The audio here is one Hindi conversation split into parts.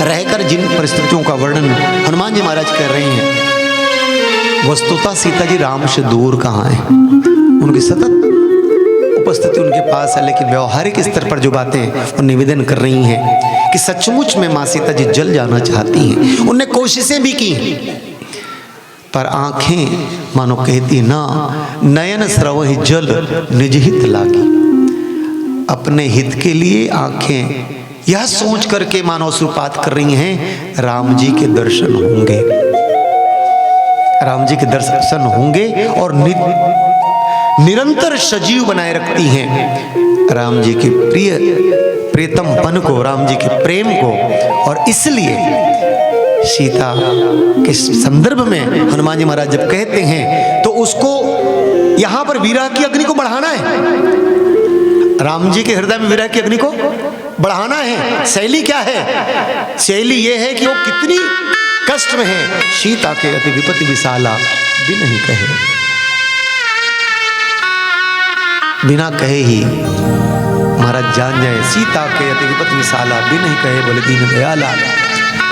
रहकर जिन परिस्थितियों का वर्णन हनुमान जी महाराज कर रहे हैं, वस्तुतः सीता जी राम से दूर कहाँ हैं। उनकी सतत उपस्थिति उनके पास है, लेकिन व्यवहारिक स्तर पर जो बातें वो निवेदन कर रही हैं कि सचमुच में माँ सीता जी जल जाना चाहती हैं। उनने कोशिशें भी की, पर आंखें मानो कहती ना, नयन स्रवहि जल निज हित लागी। अपने हित के लिए आंखें यह सोच करके मानो अश्रुपात कर रही हैं, राम जी के दर्शन होंगे, राम जी के दर्शन होंगे। और निरंतर सजीव बनाए रखती हैं राम जी के प्रियतमपन को, राम जी के प्रेम को। और इसलिए सीता के संदर्भ में हनुमान जी महाराज जब कहते हैं तो उसको यहां पर विरह की अग्नि को बढ़ाना है। राम जी के हृदय में विरह की अग्नि को बढ़ाना है। शैली क्या है? शैली यह है कि वो कितनी कष्ट में है। सीता के अति विपत्ति विशाला बिन ही कहे, बिना कहे ही महाराज जान जाए। सीता के अति विपत्ति विशाला बिन ही कहे, बोले दीन दयाला।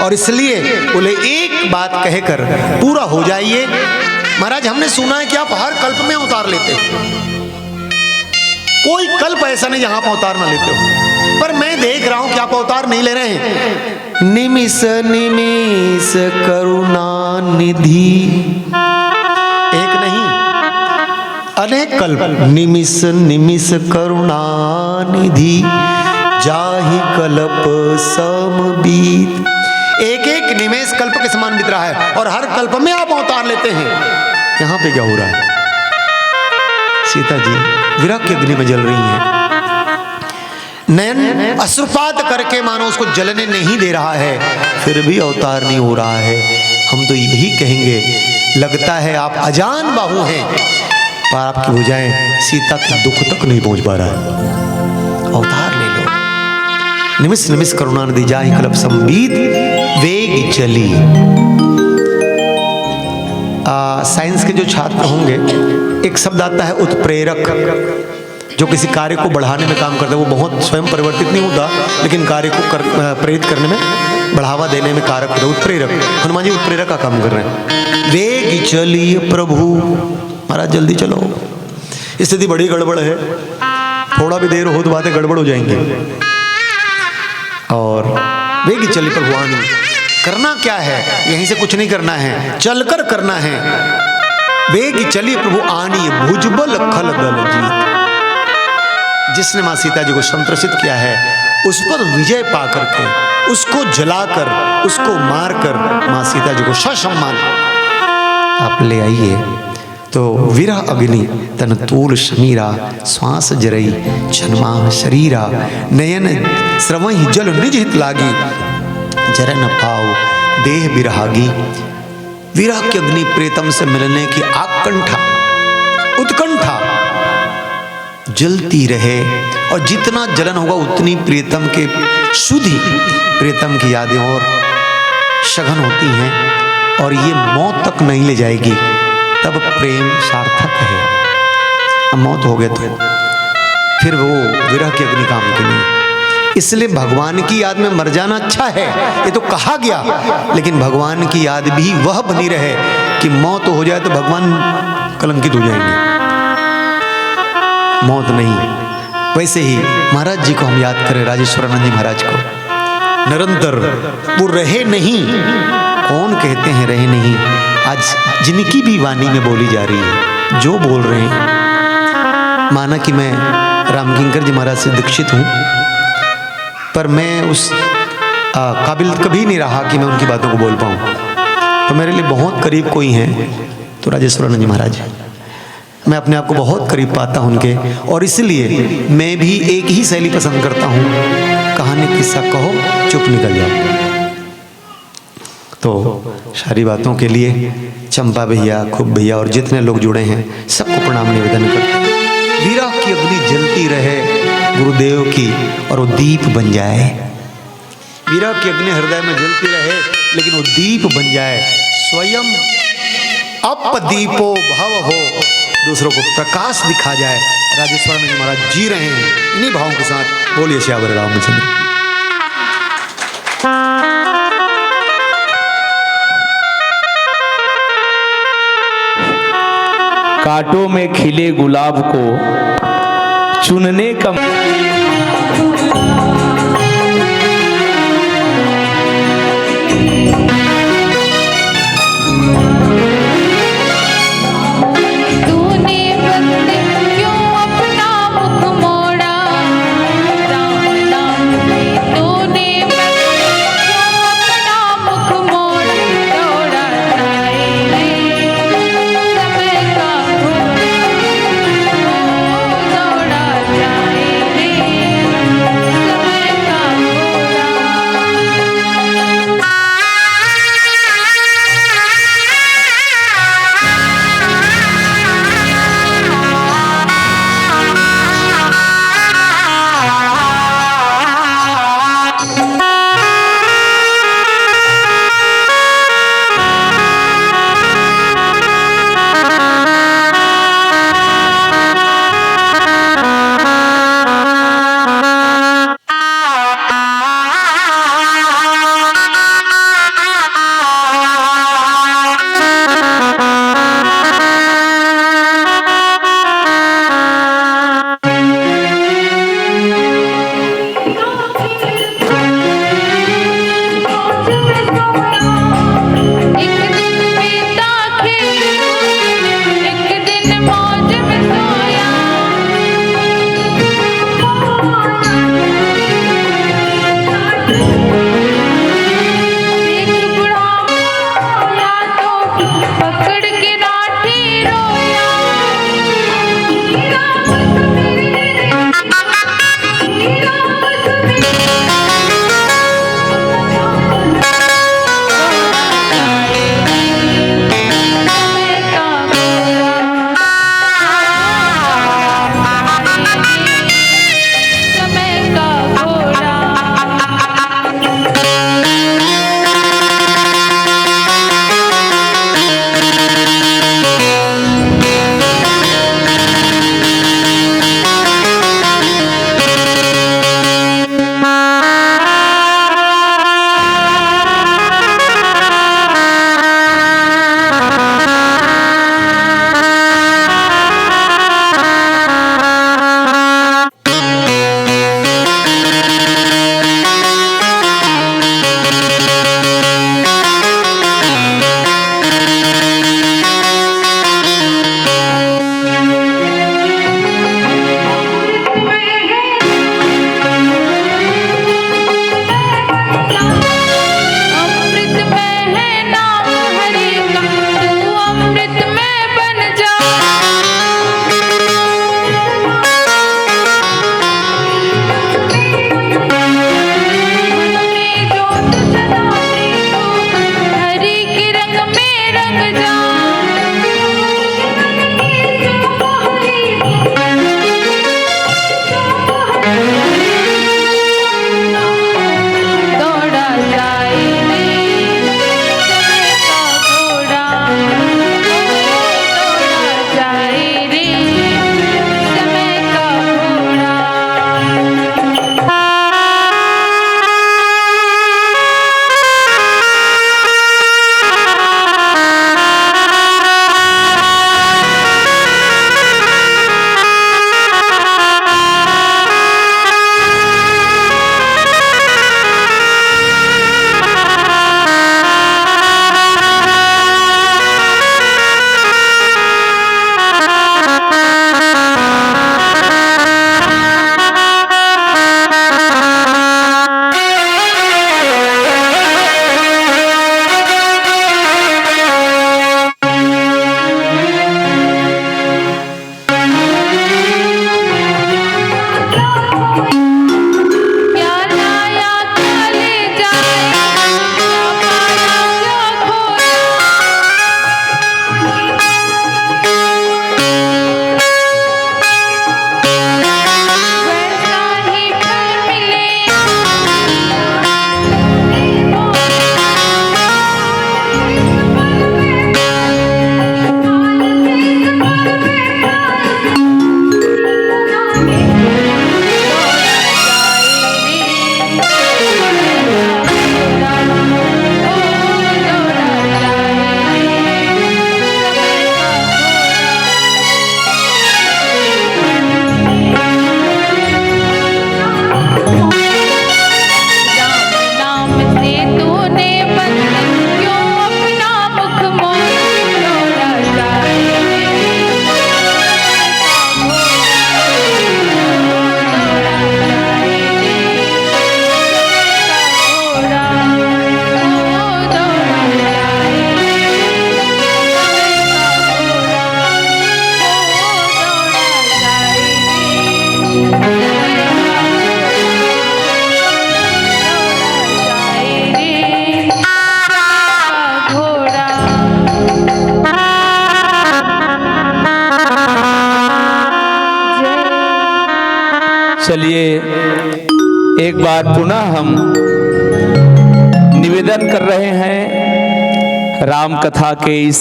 और इसलिए बोले एक बात कहकर पूरा हो जाइए। महाराज हमने सुना है कि आप हर कल्प में अवतार लेते हो, कोई कल्प ऐसा नहीं जहां आप अवतार ना लेते हो। पर मैं देख रहा हूं कि आप अवतार नहीं ले रहे हैं। निमिष निमिष करुणा निधि, एक नहीं अनेक कल्प। निमिष निमिष करुणा निधि, जाहि कल्प समबीत। एक एक निमेष कल्प के समान बीत रहा है और हर कल्प में आप अवतार लेते हैं। यहां पे क्या हो रहा है? सीता जी विरह की अग्नि में जल रही हैं। नयन अश्रुपात करके मानो उसको जलने नहीं दे रहा है, फिर भी अवतार नहीं हो रहा है। हम तो यही कहेंगे, लगता है आप अजान बाहु हैं, पर आपकी भुजाएं सीता के दुख तक नहीं पहुंच पा रहा है। अवतार ले लो। निमिष निमिष करुणा निधि, जाहि कल्प संबीत वेग चली। साइंस के जो छात्र होंगे, एक शब्द आता है उत्प्रेरक, जो किसी कार्य को बढ़ाने में काम करता है। वो बहुत स्वयं परिवर्तित नहीं होता, लेकिन कार्य को प्रेरित करने में, बढ़ावा देने में कारक होता है। उत्प्रेरक, हनुमान जी उत्प्रेरक का काम कर रहे हैं। वेग चली प्रभु, महाराज जल्दी चलो, स्थिति बड़ी गड़बड़ है, थोड़ा भी देर हो तो बातें गड़बड़ हो जाएंगी। और वेग चली प्रभु आनी, करना क्या है? यहीं से कुछ नहीं करना है, चलकर करना है। वेग चली प्रभु आनी, भुजबल खल दल जीत। जिसने मां सीता जी को संतर्षित किया है, उस पर विजय पा करके, उसको जलाकर, उसको मारकर मां सीता जी को ससम्मान आप ले आइए। तो विरह अग्नि तन तूल शमीरा, श्वास जरई छनमा शरीरा। नयन स्रवहि जल निज हित लागी, जरन पाओ देह विरहागी। विरह की अग्नि, प्रीतम से मिलने की आकंठा, उत्कंठा जलती रहे। और जितना जलन होगा उतनी प्रीतम के सुधी, प्रीतम की यादें और सघन होती हैं, और ये मौत तक नहीं ले जाएगी। तब प्रेम सार्थक है। अब मौत हो गए तो फिर वो विरह की अग्नि काम की नहीं। इसलिए भगवान की याद में मर जाना अच्छा है, ये तो कहा गया, लेकिन भगवान की याद भी वह बनी रहे कि मौत हो जाए तो भगवान कलंकित हो जाएंगे, मौत नहीं। वैसे ही महाराज जी को हम याद करें, राजेश्वरानंद जी महाराज को, निरंतर वो रहे नहीं। कौन कहते हैं रहे नहीं? आज जिनकी भी वाणी में बोली जा रही है, जो बोल रहे हैं, माना कि मैं रामकिंकर जी महाराज से दीक्षित हूँ, पर मैं उस काबिल कभी नहीं रहा कि मैं उनकी बातों को बोल पाऊँ। तो मेरे लिए बहुत करीब कोई हैं तो राजेश्वरानंद जी महाराज हैं। मैं अपने आप को बहुत करीब पाता हूँ उनके, और इसलिए मैं भी एक ही शैली पसंद करता हूँ, कहानी किस्सा कहो चुप निकल जाओ। तो सारी बातों के लिए चंपा भैया, खूब भैया और जितने लोग जुड़े हैं सबको प्रणाम निवेदन करते हैं। विरह की अग्नि जलती रहे गुरुदेव की, और वो दीप बन जाए। विरह की अग्नि हृदय में जलती रहे, लेकिन वो दीप बन जाए। स्वयं अपदीपो भव हो, दूसरों को प्रकाश दिखा जाए। राजेश्वरानंद महाराज जी रहे हैं इन्हीं भावों के साथ। बोलिए श्यावर रामचंद्र। कांटों में खिले गुलाब को चुनने का चलिए एक बार पुनः हम निवेदन कर रहे हैं राम कथा के इस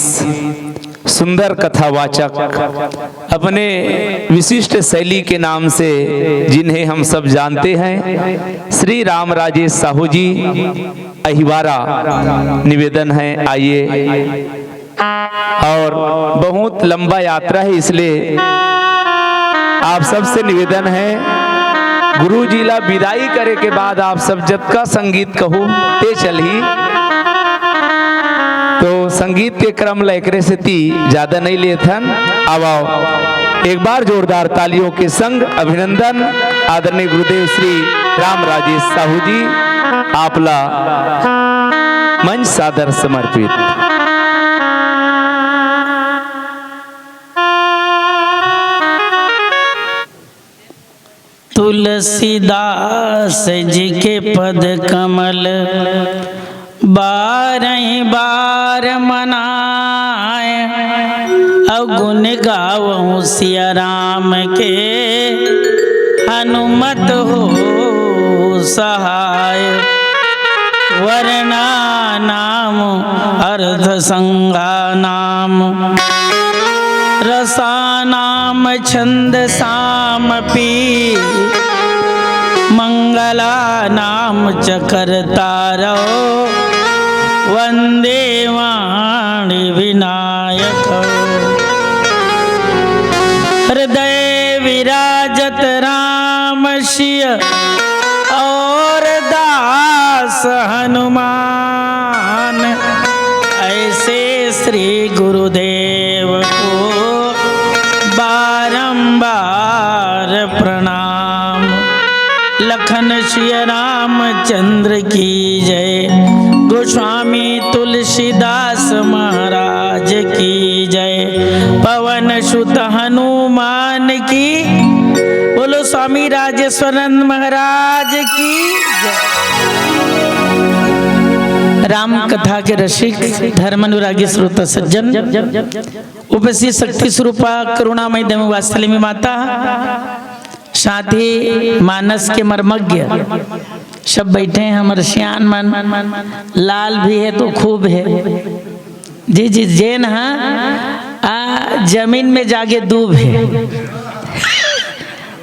सुंदर कथावाचक अपने विशिष्ट शैली के नाम से जिन्हें हम सब जानते हैं, श्री राम राजेश साहू जी अहिवारा निवेदन है। आइए, और बहुत लंबा यात्रा है इसलिए आप सबसे निवेदन है, गुरु जी ला विदाई करे के बाद आप सब जब का संगीत कहूँ ते चली, तो संगीत के क्रम लयकरे से ती ज्यादा नहीं लिए थन। अब आओ एक बार जोरदार तालियों के संग अभिनंदन आदरणीय गुरुदेव श्री राम राजेश साहू जी आपला मंच सादर समर्पित। तुलसीदास जी के पद कमल बारह बार मनाए, अवगुण गावहु सिया राम के हनुमत हो सहाय। वर्णा नाम अर्थ संगा नाम, रसा नाम छंद साम पी, मंगला नाम चकर तारो, वंदे वाणी विनायक। हृदय विराजत राम सिय और दास हनुमान, ऐसे श्री गुरुदेव को बारंबार प्रणाम। लखन सिय रामचंद्र की जय, गोस्वामी तुलसीदास महाराज की जय, पवन सुत हनुमान की, बोलो स्वामी राजेश्वरानंद महाराज की जय। राम कथा के रसिक धर्मानुरागी श्रोता सज्जन, उपस्थित शक्ति स्वरूपा करुणामय देव वात्सल्य माता, साथ ही मानस के मर्मज्ञ सब बैठे हैं। हमारे सियान मन लाल भी है तो खूब है जी जी, जैन हाँ जमीन में जागे दूब है।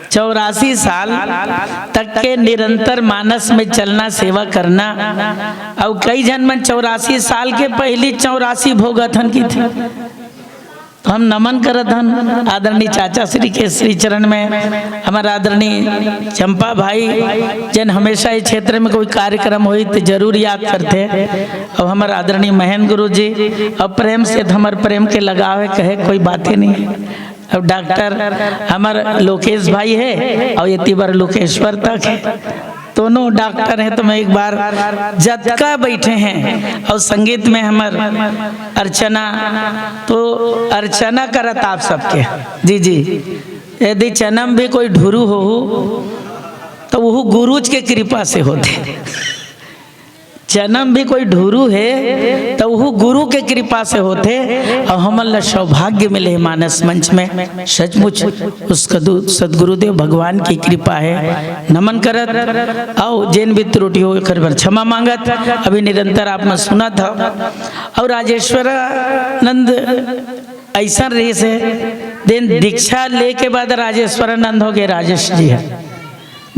84 साल तक के निरंतर मानस में चलना, सेवा करना, और कई जन मन 84 साल के पहली 84 भोगथन की थी। तो हम नमन करत हन आदरणीय चाचा श्री के श्री चरण में। हमारा आदरणीय चंपा भाई जन हमेशा इस क्षेत्र में कोई कार्यक्रम हुई तो जरूर याद करते। और हमारे आदरणीय महेंद्र गुरु जी, और प्रेम से हमारे प्रेम के लगाव है, कहे कोई बातें नहीं है। अब डॉक्टर हमारे लोकेश भाई है और ये तिबर लोकेश्वर तक है, दोनों डॉक्टर हैं। तो मैं एक बार जतका बैठे हैं और संगीत में हमार अर्चना, तो अर्चना करत आप सबके जी जी। यदि जन्म भी कोई ढुरू हो तो वो गुरुज के कृपा से होते। जन्म भी कोई ढुरू है तो वो गुरु के कृपा से होते। और हमारा सौभाग्य मिले मानस मंच में, सचमुच उसका सदगुरुदेव भगवान की कृपा है। नमन करत आओ, जैन भी त्रुटि हो कर बार क्षमा मांगत। अभी निरंतर आप में सुना था। और राजेश्वरानंद ऐसा रही से दिन दीक्षा ले के बाद राजेश्वरानंद हो गए, राजेश जी है।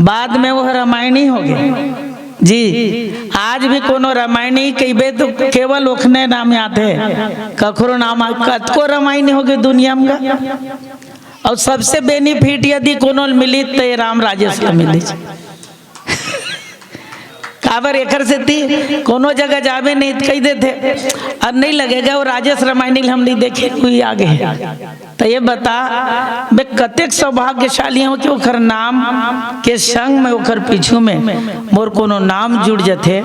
बाद में वो रामायणी हो गए जी। आज भी कोनो रामायणी कहबे तो केवल ओखने नाम आते, कखरो नाम कतको रामायणी हो गए दुनिया में। और सबसे बेनिफिट यदि कोनो मिली तो ये राम राजेश को मिली। काबर एकर से थी कोनो जगह जावे नहीं कही देते, और नहीं लगेगा वो राजेश रामायणी हम नहीं देखे कोई आगे। तो ये बता बे कतेक सौभाग्यशाली हो कि ओकर नाम के संग में ओकर पीछू में मोर कोनो नाम जुड़ जाते।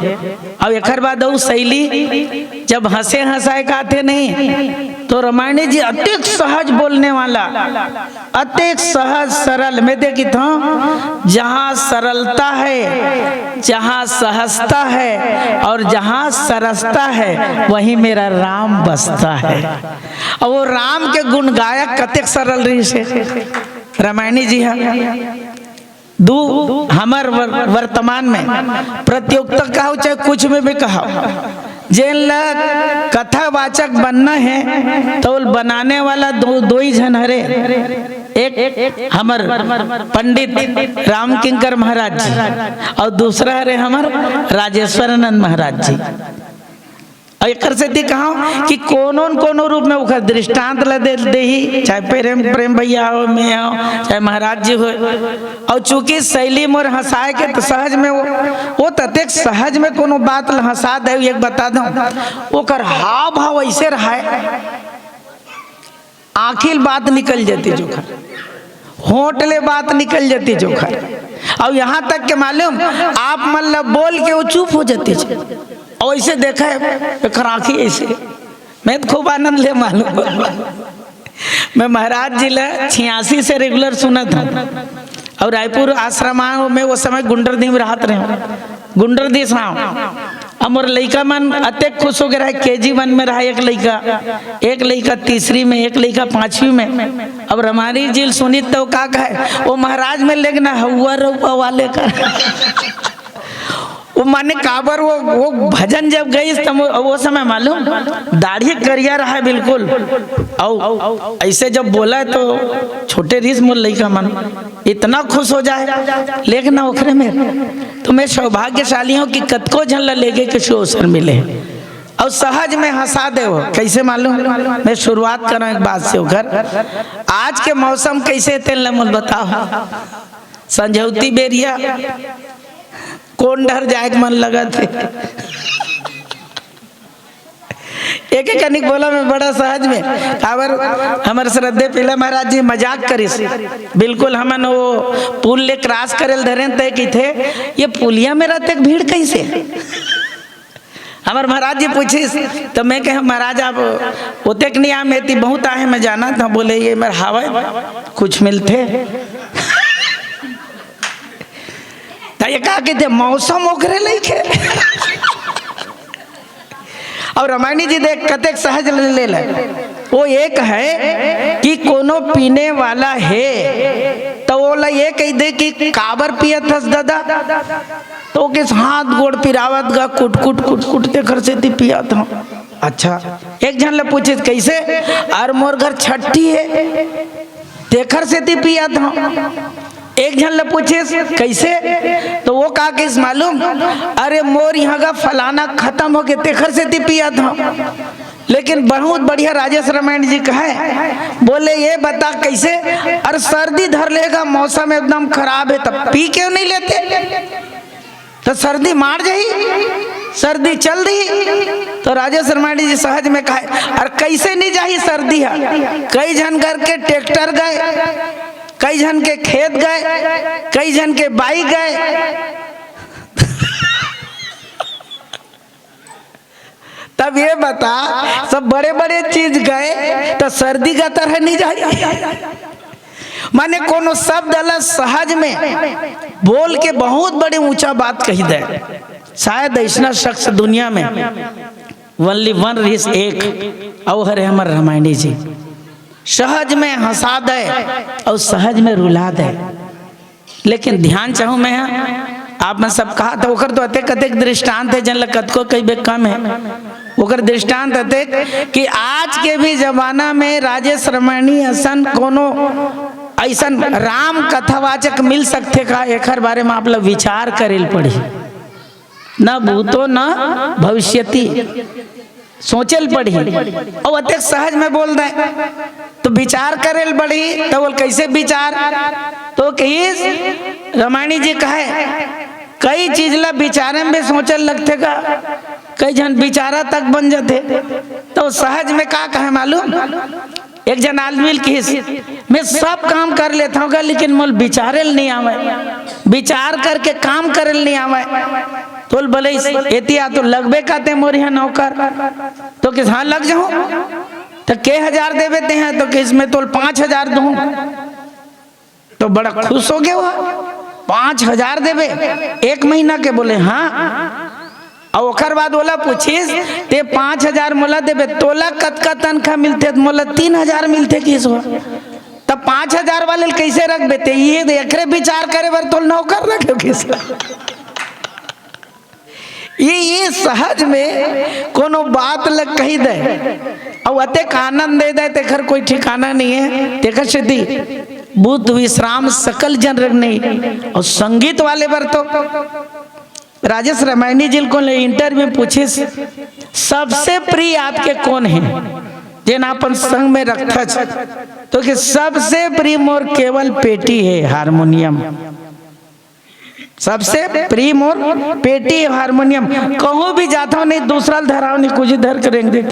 और एक बाद शैली जब हंसे हंसाए काते नहीं तो रामायणी जी अत्यंत सहज बोलने वाला, अत्यंत सहज सरल। मैं देखी था जहाँ सरलता है, जहाँ सहजता है और जहाँ सरसता है वहीं मेरा राम बसता है। और वो राम के गुण गायक कतेक सरल रही से रामायणी जी है। दू हमार वर्तमान में प्रतियोगिता कहो चाहे कुछ में भी कहो, जेन ला कथावाचक बनना है तो बनाने वाला दो ही जन हरे, एक हमार पंडित राम किंकर महाराज जी और दूसरा हरे हमार राजेश्वरानंद महाराज जी। और एक से कहा कि कोनो रूप में उखर दृष्टांत ला दे ही, चाहे प्रेम भैया हो, मैं हो, चाहे महाराज जी हो। और चूंकि शैली मोर हंसाए के तो सहज में वो ततेक सहज में कोनो बात ला हंसा दे। एक बता दूं, ओकर हाव भाव ऐसे रहा, आखिर बात निकल जाती जोखर, होंठ ले बात निकल जाती जोखर। और यहाँ तक के मालूम आप मतलब बोल के वो चुप हो जाती, और ऐसे देखा है खराखी ऐसे। मैं तो खूब आनंद ले मालूम। मैं महाराज जी ला 86 से रेगुलर सुना था, और रायपुर आश्रम में वो समय गुंडरदी में रहते रहे, गुंडरदी साहब। और लड़का मन अत्यंत खुश हो गया, KG1 में रहा एक लड़का तीसरी में, एक लड़का 5वीं में। अब रमानी जी सुनी तो का कहे, वो महाराज में लेगना हुआ रुआ वाले का वो माने काबर वो भजन जब गई तब वो समय मालूम दाढ़ी करिया रहा है बिल्कुल, और ऐसे जब बोला तो छोटे रिस मोल लड़का मन इतना खुश हो जाए। लेकिन ओखरे में तो मैं सौभाग्यशाली हूँ कि कतको झन लेके के अवसर मिले और सहज में हंसा दे। वो कैसे मालूम, मैं शुरुआत करूँ एक बात से होकर। आज के मौसम कैसे तेल मोल बताओ, संझौती बेरिया कौन डर जाए मन लगा थे। एक कनिक बोला मैं बड़ा सहज में काबर हमारे श्रद्धे पीला महाराज जी मजाक करिस, बिल्कुल हमन वो पुल ले क्रॉस करे धरे तय की थे, ये पुलिया में रहते भीड़ कैसे। हमारे महाराज जी पूछिस तो मैं कह महाराज आप ओतेक नहीं आम हेती बहुत आहे मैं जाना था। बोले ये मेरे हवा कुछ मिलते ये कहा कहते मौसम ओखरे लेके। और रामायणी जी देख कतेक सहज ले ले। वो एक है कि कोनो पीने वाला है तो वो ये कह दे कि काबर पियत हस दादा, तो किस हाथ गोड़ पिरावत गा कुट कुट कुट कुट ते घर से पिया था। अच्छा एक जन ले पूछे कैसे, और मोर घर छठी है तेखर से पिया था। एक जन ले पूछे कैसे, तो वो कहा कि मालूम, अरे मोर यहाँ का फलाना खत्म हो गया तेखर से पिया था। लेकिन बहुत बढ़िया राजेश रामायण जी कहे, बोले ये बता कैसे, अरे सर्दी धर लेगा मौसम एकदम खराब है तब पी क्यों नहीं लेते, तो सर्दी मार जाही, सर्दी चल रही। तो राजेश रामायण जी सहज में कहे, अरे कैसे नहीं जाही सर्दी है, कई जन करके ट्रैक्टर गए, कई जन के खेत गए, कई जन के बाइक गए। तब ये बता सब बड़े बड़े चीज गए तो सर्दी का तरह नहीं जाए। माने कोनो शब्द अलग सहज में बोल के बहुत बड़ी ऊंचा बात कही दे। शायद ऐसा शख्स दुनिया में ओनली वन रिस एक और है हमारे रामायणी जी, सहज में हंसा दे और सहज में रुला दे। लेकिन ध्यान चाहूँ मैं आप में सब कहा था ओकर तो अतेक अतेक दृष्टांत है जन लगत को कई बे कम है। ओकर दृष्टांत अतेक कि आज के भी जमाना में राजेश रामायणी असन कोनो ऐसन राम कथावाचक मिल सकते का, एक बारे में आप लोग विचार करेल पड़ी, न भूतो न भविष्यति सोचल पड़ी और अत्यक सहज में बोल दे तो विचार करेल बड़ी। तो बोल कैसे विचार, तो कही रामायणी जी कहे कई चीज ला विचारे में सोचल लगते का, कई जन विचारा तक बन जाते। तो सहज में का कहे मालूम, एक जन आदमी की मैं सब काम कर लेता हूँ लेकिन मोल विचारेल नहीं आवे, विचार करके काम करेल नहीं आवे। तो बोले एतिया तो लगबे कहते मोर यहाँ नौकर, तो किस हाँ लग जाऊं, तो के 1000 दे देते हैं, तो किस में तो 5000 दूं। तो बड़ा खुश हो गया वो 5000 देवे 1 महीना के, बोले हाँ। और ओकर बाद बोला पूछिस ते 5000 मोला देवे, तोला कतका तनखा मिलते, मोला 3000 मिलते किस हो, तब तब 5,000 वाले कैसे रख देते, ये एकरे विचार करे बर तो नौकर रखे किसा। ये सहज में कोनो बात लग कही दे और अतेक आनंद दे दे तेखर कोई ठिकाना नहीं है। तेखर सिद्धि बुद्ध विश्राम सकल जन रंग नहीं। और संगीत वाले बर तो राजेश रामायणी जी को इंटरव्यू में पूछे सबसे प्रिय आपके कौन है जिन अपन संग में रखा तो कि सबसे प्रिय मोर केवल पेटी है हारमोनियम, सबसे प्रिय मोर पेटी हारमोनियम। कहूँ भी जाता हूँ नहीं दूसरा धराव नहीं कुछ धर करेंगे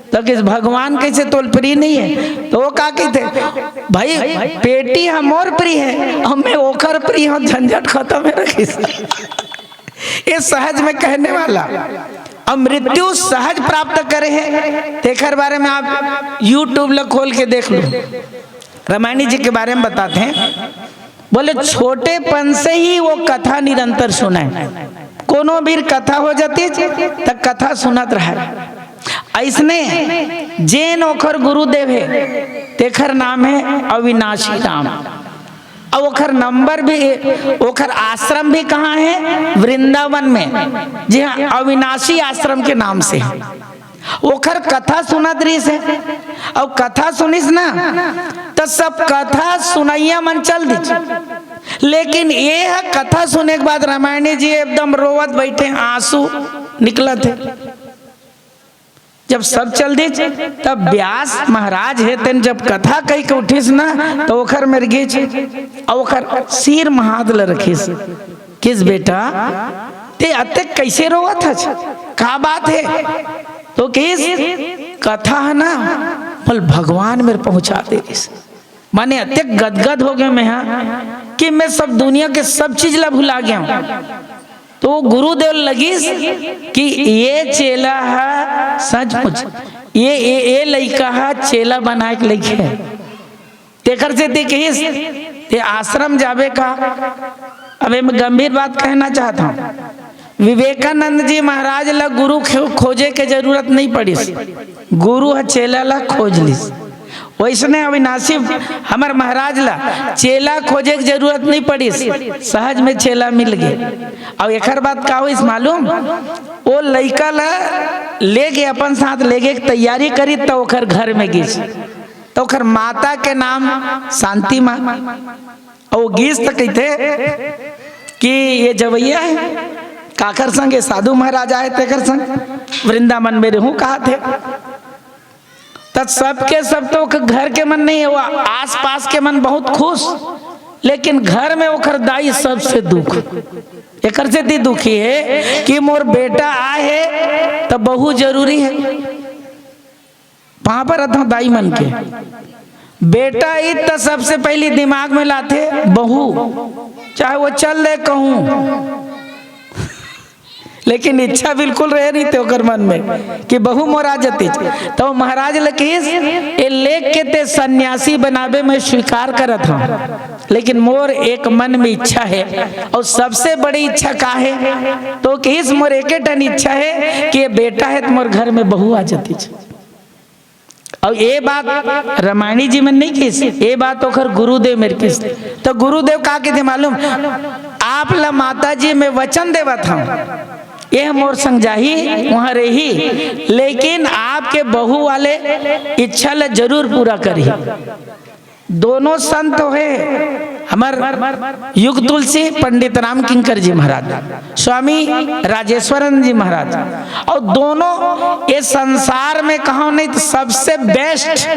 तो किस भगवान कैसे तोल प्रिय नहीं है। तो वो क्या कहते भाई पेटी हम और प्रिय है हमें ओखर प्रिय हो झंझट खत्म है रखी। ये सहज में कहने वाला अब मृत्यु सहज प्राप्त करे है। तेखर बारे में आप YouTube ल खोल के देख लो। रामायणी जी के बारे में बताते हैं, बोले छोटेपन से ही वो कथा निरंतर सुनाए। कोनो भी कथा हो जाती तब कथा सुनत रहा। ऐसने जैन ओखर गुरुदेव है तेखर नाम है अविनाशी राम। और ओखर नंबर भी ओखर आश्रम भी कहाँ है, वृंदावन में। जी हाँ, अविनाशी आश्रम के नाम से ओखर कथा सुनत रही से। और कथा सुनिस ना तो सब कथा सुनाइया मन चल दी। लेकिन ये कथा सुने के बाद रामायणी जी एकदम रोवत बैठे, आंसू निकलत है। जब सब चल दी तब व्यास महाराज है तेन जब कथा कही के उठिस ना तो ओखर में गिज और ओखर सिर महाद ल रखिस। किस बेटा ते अते कैसे रोवत है, का बात है? तो किस कथा है ना बोल भगवान मेरे पहुंचा दे। माने अते गदगद हो गए मैं हाँ कि मैं सब दुनिया के सब चीज ला भुला गया हूँ। तो गुरुदेव लगी कि ये चेला है सचमुच ये लड़का है चेला बना के लेके है। तेकर से ते आश्रम जावे का। अब मैं गंभीर बात कहना चाहता हूँ, विवेकानंद जी महाराज ला गुरु खोजे के जरूरत नहीं पड़ी, गुरु है चेला ला खोज ली। वैसने अविनाशी हमार महाराज ला चेला खोजे की जरूरत नहीं पड़ी, सहज में चेला मिल गए। और एक बात का हो इस मालूम, वो लड़का ला ले गए अपन साथ ले गए तैयारी करी तो ओखर घर में गिस। तो ओखर माता के नाम शांति माँ। और वो गिस तो कहते कि ये जवैया है काकर संग ये साधु महाराज आए तेकर संग वृंदावन में रहूं कहा थे। तब सबके सब तो घर के मन नहीं है, वो आस पास के मन बहुत खुश। लेकिन घर में ओखर दाई सबसे दुख एक से दी दुखी है कि मोर बेटा आए है तो बहु जरूरी है। वहां पर दाई मन के बेटा ईद तो सबसे पहले दिमाग में लाते बहू, चाहे वो चल ले कहूं। लेकिन इच्छा बिल्कुल रहे नहीं थे ओकर मन में कि बहू मोरा जती। तो महाराज लकीस ये लेख के ते सन्यासी बनावे में स्वीकार करत हूँ, लेकिन मोर एक मन में इच्छा है। और सबसे बड़ी इच्छा का है तो किस मोर एक टन इच्छा है कि ये बेटा है तो मोर घर में बहू आ जाती। और ये बात रामायणी जी में नहीं किस, ये बात ओखर गुरुदेव मेरे किस। तो गुरुदेव का के थे मालूम, आप ला माता जी में वचन देवत हूँ ये मोर संग जाही वहां रही, लेकिन आपके बहू वाले इच्छा ला जरूर पूरा करी। दोनों संत है हमार युग तुलसी पंडित राम किंकर जी महाराज, स्वामी राजेश्वरन जी महाराज। और दोनों ये संसार में कहा नहीं तो सबसे बेस्ट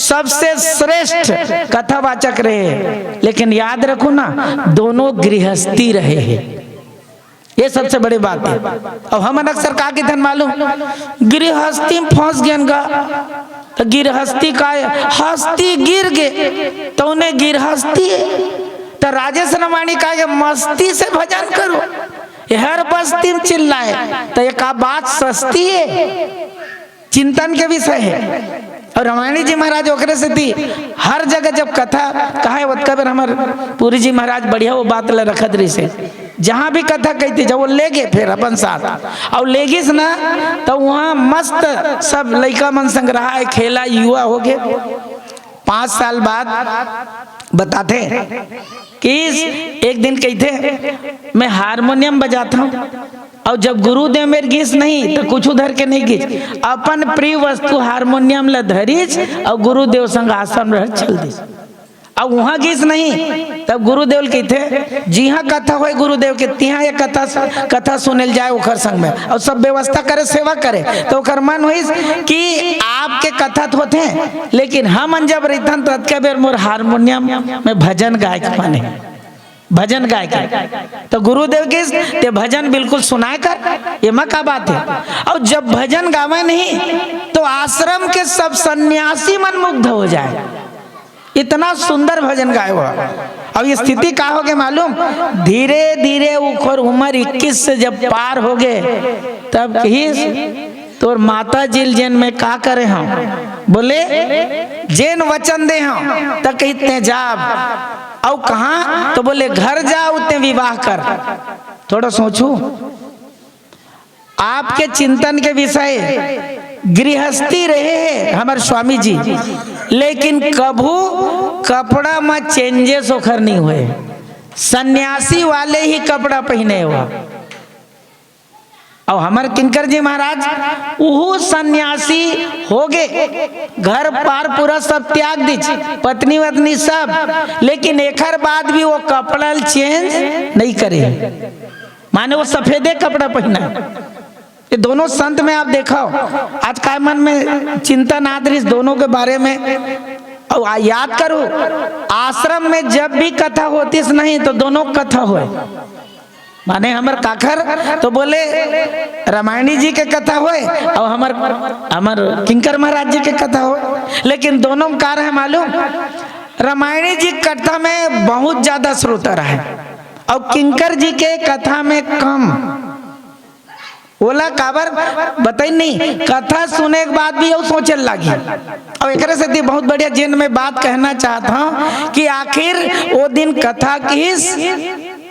सबसे श्रेष्ठ कथावाचक रहे। लेकिन याद रखो ना दोनों गृहस्थी रहे हैं, ये सबसे बड़ी बात है। और हम अक्सर का के धन मालूम गृहस्थी में फंस गए गा तो गृहस्थी का हस्ती गिर गए तो उन्हें गृहस्थी तो राजेश रामायणी का मस्ती से भजन करो, हर बस्ती में चिल्लाए तो ये का बात सस्ती है, चिंतन के विषय है। और रामायणी जी महाराज ओकरे से थी हर जगह जब कथा कहा वत्कबर हमार पुरी जी महाराज बढ़िया वो बात ला रखत रही से, जहाँ भी कथा कहती जब वो ले गए फिर अपन साथ और ले गिस ना तो वहाँ मस्त सब लड़का मन संग रहा है खेला युवा हो गए। 5 साल बाद बताते कि एक दिन कहते मैं हारमोनियम बजाता हूँ और जब गुरुदेव मेरे गीस नहीं तो कुछ उधर के नहीं गीस, अपन प्रिय वस्तु हारमोनियम ला धरीस और गुरुदेव संग आश्रम रह चल दिस। अब वहाँ गीस नहीं तब गुरुदेव कहते जी हाँ कथा हो गुरुदेव के तिहा ये कथा सुनल जाए ओखर संग में और सब व्यवस्था करे सेवा करे तो ओखर मन हुई कि आपके कथा तो होते हैं लेकिन हम जब रहतन तो अतके बेर मोर हारमोनियम में भजन गाय के माने भजन गाय के तो गुरुदेव के ते भजन बिल्कुल सुनाए कर ये का बात है। और जब भजन गावे नहीं तो आश्रम के सब सन्यासी मन मुग्ध हो जाए, इतना सुंदर भजन गाए हुआ। अब ये स्थिति क्या हो गए मालूम, धीरे धीरे उखर उम्र 21 से जब पार हो गए तब कही तो माता जिल जैन में का करे हम बोले जैन वचन दे हम तक इतने जाब और कहा तो बोले घर जा उतने विवाह कर। थोड़ा सोचू आपके चिंतन के विषय गृहस्थी रहे हैं हमारे स्वामी जी, लेकिन कभू कपड़ा में चेंजेस ओखर नहीं हुए, सन्यासी वाले ही कपड़ा पहने हुआ। और हमारे किंकर जी महाराज वो सन्यासी हो गए, घर पार पूरा सब त्याग दीज, पत्नी वत्नी सब, लेकिन एकर बाद भी वो कपड़ा चेंज नहीं करे, माने वो सफेदे कपड़ा पहना। ये दोनों संत में आप देखो आज काय मन में चिंतन आदरिस दोनों के बारे में। और याद करो आश्रम में जब भी कथा होती नहीं तो दोनों कथा हुए, माने हमार काखर तो बोले रामायणी जी के कथा होए और हमार किंकर महाराज जी के कथा हो, लेकिन दोनों का है मालूम, रामायणी जी कथा में बहुत ज्यादा श्रोता रहे और किंकर जी के कथा में कम। बोला काबर बताई नहीं, कथा सुने के बाद भी वो सोचे लगी। और एक से बहुत बढ़िया जिन में बात कहना चाहता हूँ कि आखिर वो दिन कथा किस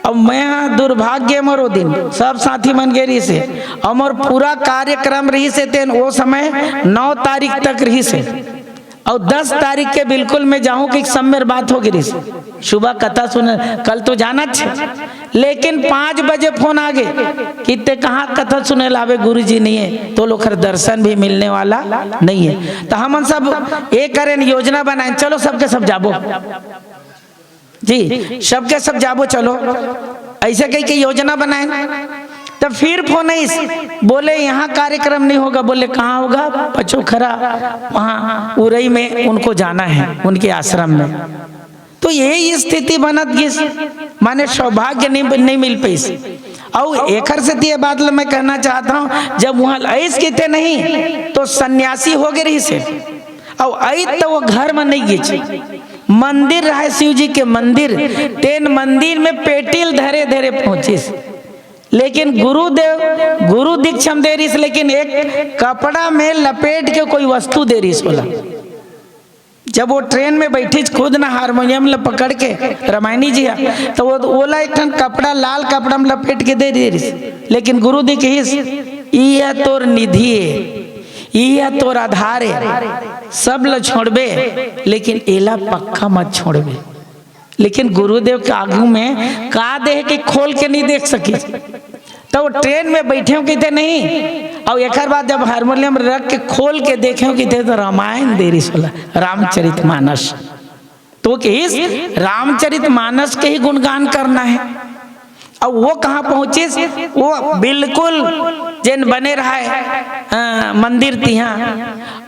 और मैं दुर्भाग्य मोर दिन सब साथी मन गेरी से और पूरा कार्यक्रम रही से तेन वो समय 9 तारीख तक रही से और 10 तारीख के बिल्कुल मैं जाऊं कि समय बात हो गई सुबह कथा सुन कल तो जाना छे, लेकिन 5 बजे फोन आ गए कि ते कहाँ कथा सुने लावे गुरु जी नहीं है तो लोग दर्शन भी मिलने वाला नहीं है। तो हम सब एक करें योजना बनाए, चलो सबके सब जाबो जी, सबके सब जाबो चलो, ऐसे कहीं की योजना बनाए। तब फिर फोन आई बोले यहाँ कार्यक्रम नहीं होगा, बोले कहाँ होगा, पचोखरा वहाँ उरई में उनको जाना है उनके आश्रम में। तो यही स्थिति बनत गिस, माने सौभाग्य नहीं मिल पाई। और एकर से ये बात मैं कहना चाहता हूँ जब वहाँ ऐस कहते नहीं तो सन्यासी हो गए रही से और आई तो वो घर में नहीं गई, मंदिर रहे शिव जी के मंदिर, तेन मंदिर में पेटिल धरे धरे पहुंचिस, लेकिन गुरु दीक्षम दे रही, लेकिन एक कपड़ा में लपेट के कोई वस्तु दे रही बोला। जब वो ट्रेन में बैठी खुद ना हारमोनियम ल पकड़ के रामायणी जी तो वो बोला एक कपड़ा लाल कपड़ा में लपेट के दे रही, लेकिन गुरु दी कही तोर निधि है, यह तोर आधार है, सब ल छोड़बे लेकिन एला पक्का मत छोड़बे। लेकिन गुरुदेव के आगू में का दे के खोल के नहीं देख सकी, तो वो ट्रेन में बैठे हो कहते नहीं। और एक बाद जब हारमोनियम रख के खोल के देखे हो कहते तो रामायण दे रही सोला, रामचरितमानस। तो किस रामचरितमानस के ही गुणगान करना है। और वो कहाँ पहुंचे, वो बिल्कुल जैन बने रहा है मंदिर तिहा,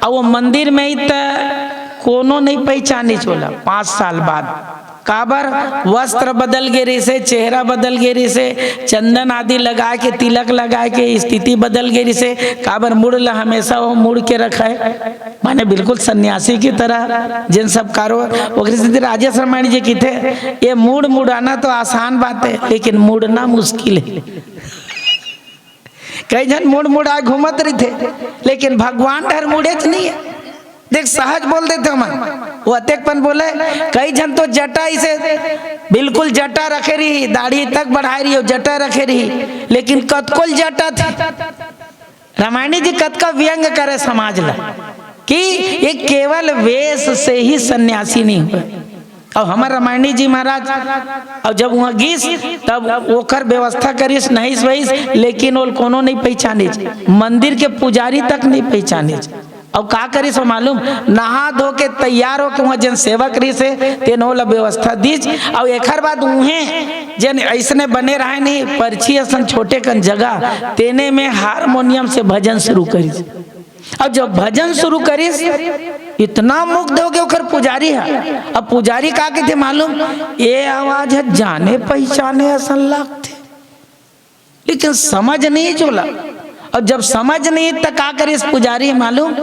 और वो मंदिर में ही तो कोनो नहीं पहचानी चोला। 5 साल बाद काबर वस्त्र बदल गए रही से, चेहरा बदल गए रही से, चंदन आदि लगा के तिलक लगा के स्थिति बदल गई से, काबर मुड़ ला हमेशा वो मुड़ के रखा है, माने बिल्कुल सन्यासी की तरह जिन सब कारो। राजेश रामायण जी की थे ये मुड़ाना तो आसान बात है लेकिन मुड़ना मुश्किल है। कई जन मुड़ा घूमत रही थे लेकिन भगवान डर मुड़े नहीं है, देख सहज बोल देते हम वो अतेकपन बोले। कई जन तो जटा इसे बिल्कुल जटा रखे रही, दाढ़ी तक बढ़ाई रही हो, जटा रखे रही, लेकिन कतकोल जटा थी। रामायणी जी कत का व्यंग करे समाज ला कि ये केवल वेश से ही सन्यासी नहीं हुए। और हमारे रामायणी जी महाराज और जब वहाँ गीस तब ओकर व्यवस्था करीस नहीं वहीस, लेकिन वो कोनो नहीं पहचाने, मंदिर के पुजारी तक नहीं पहचाने। और का करी सो मालूम, नहा धो के तैयार हो के वहाँ जन सेवक रही से तेन वाला व्यवस्था दीज। और एक बाद उहें जन ऐसने बने रहे नहीं, पर्ची असन छोटे कन जगह तेने में हारमोनियम से भजन शुरू करी। और जब भजन शुरू करीस इतना मुग्ध हो गए ओकर पुजारी है। अब पुजारी का के थे मालूम, ये आवाज है जाने पहचाने असन लगते, लेकिन समझ नहीं चला। और जब समझ नहीं तक का करे इस पुजारी मालूम,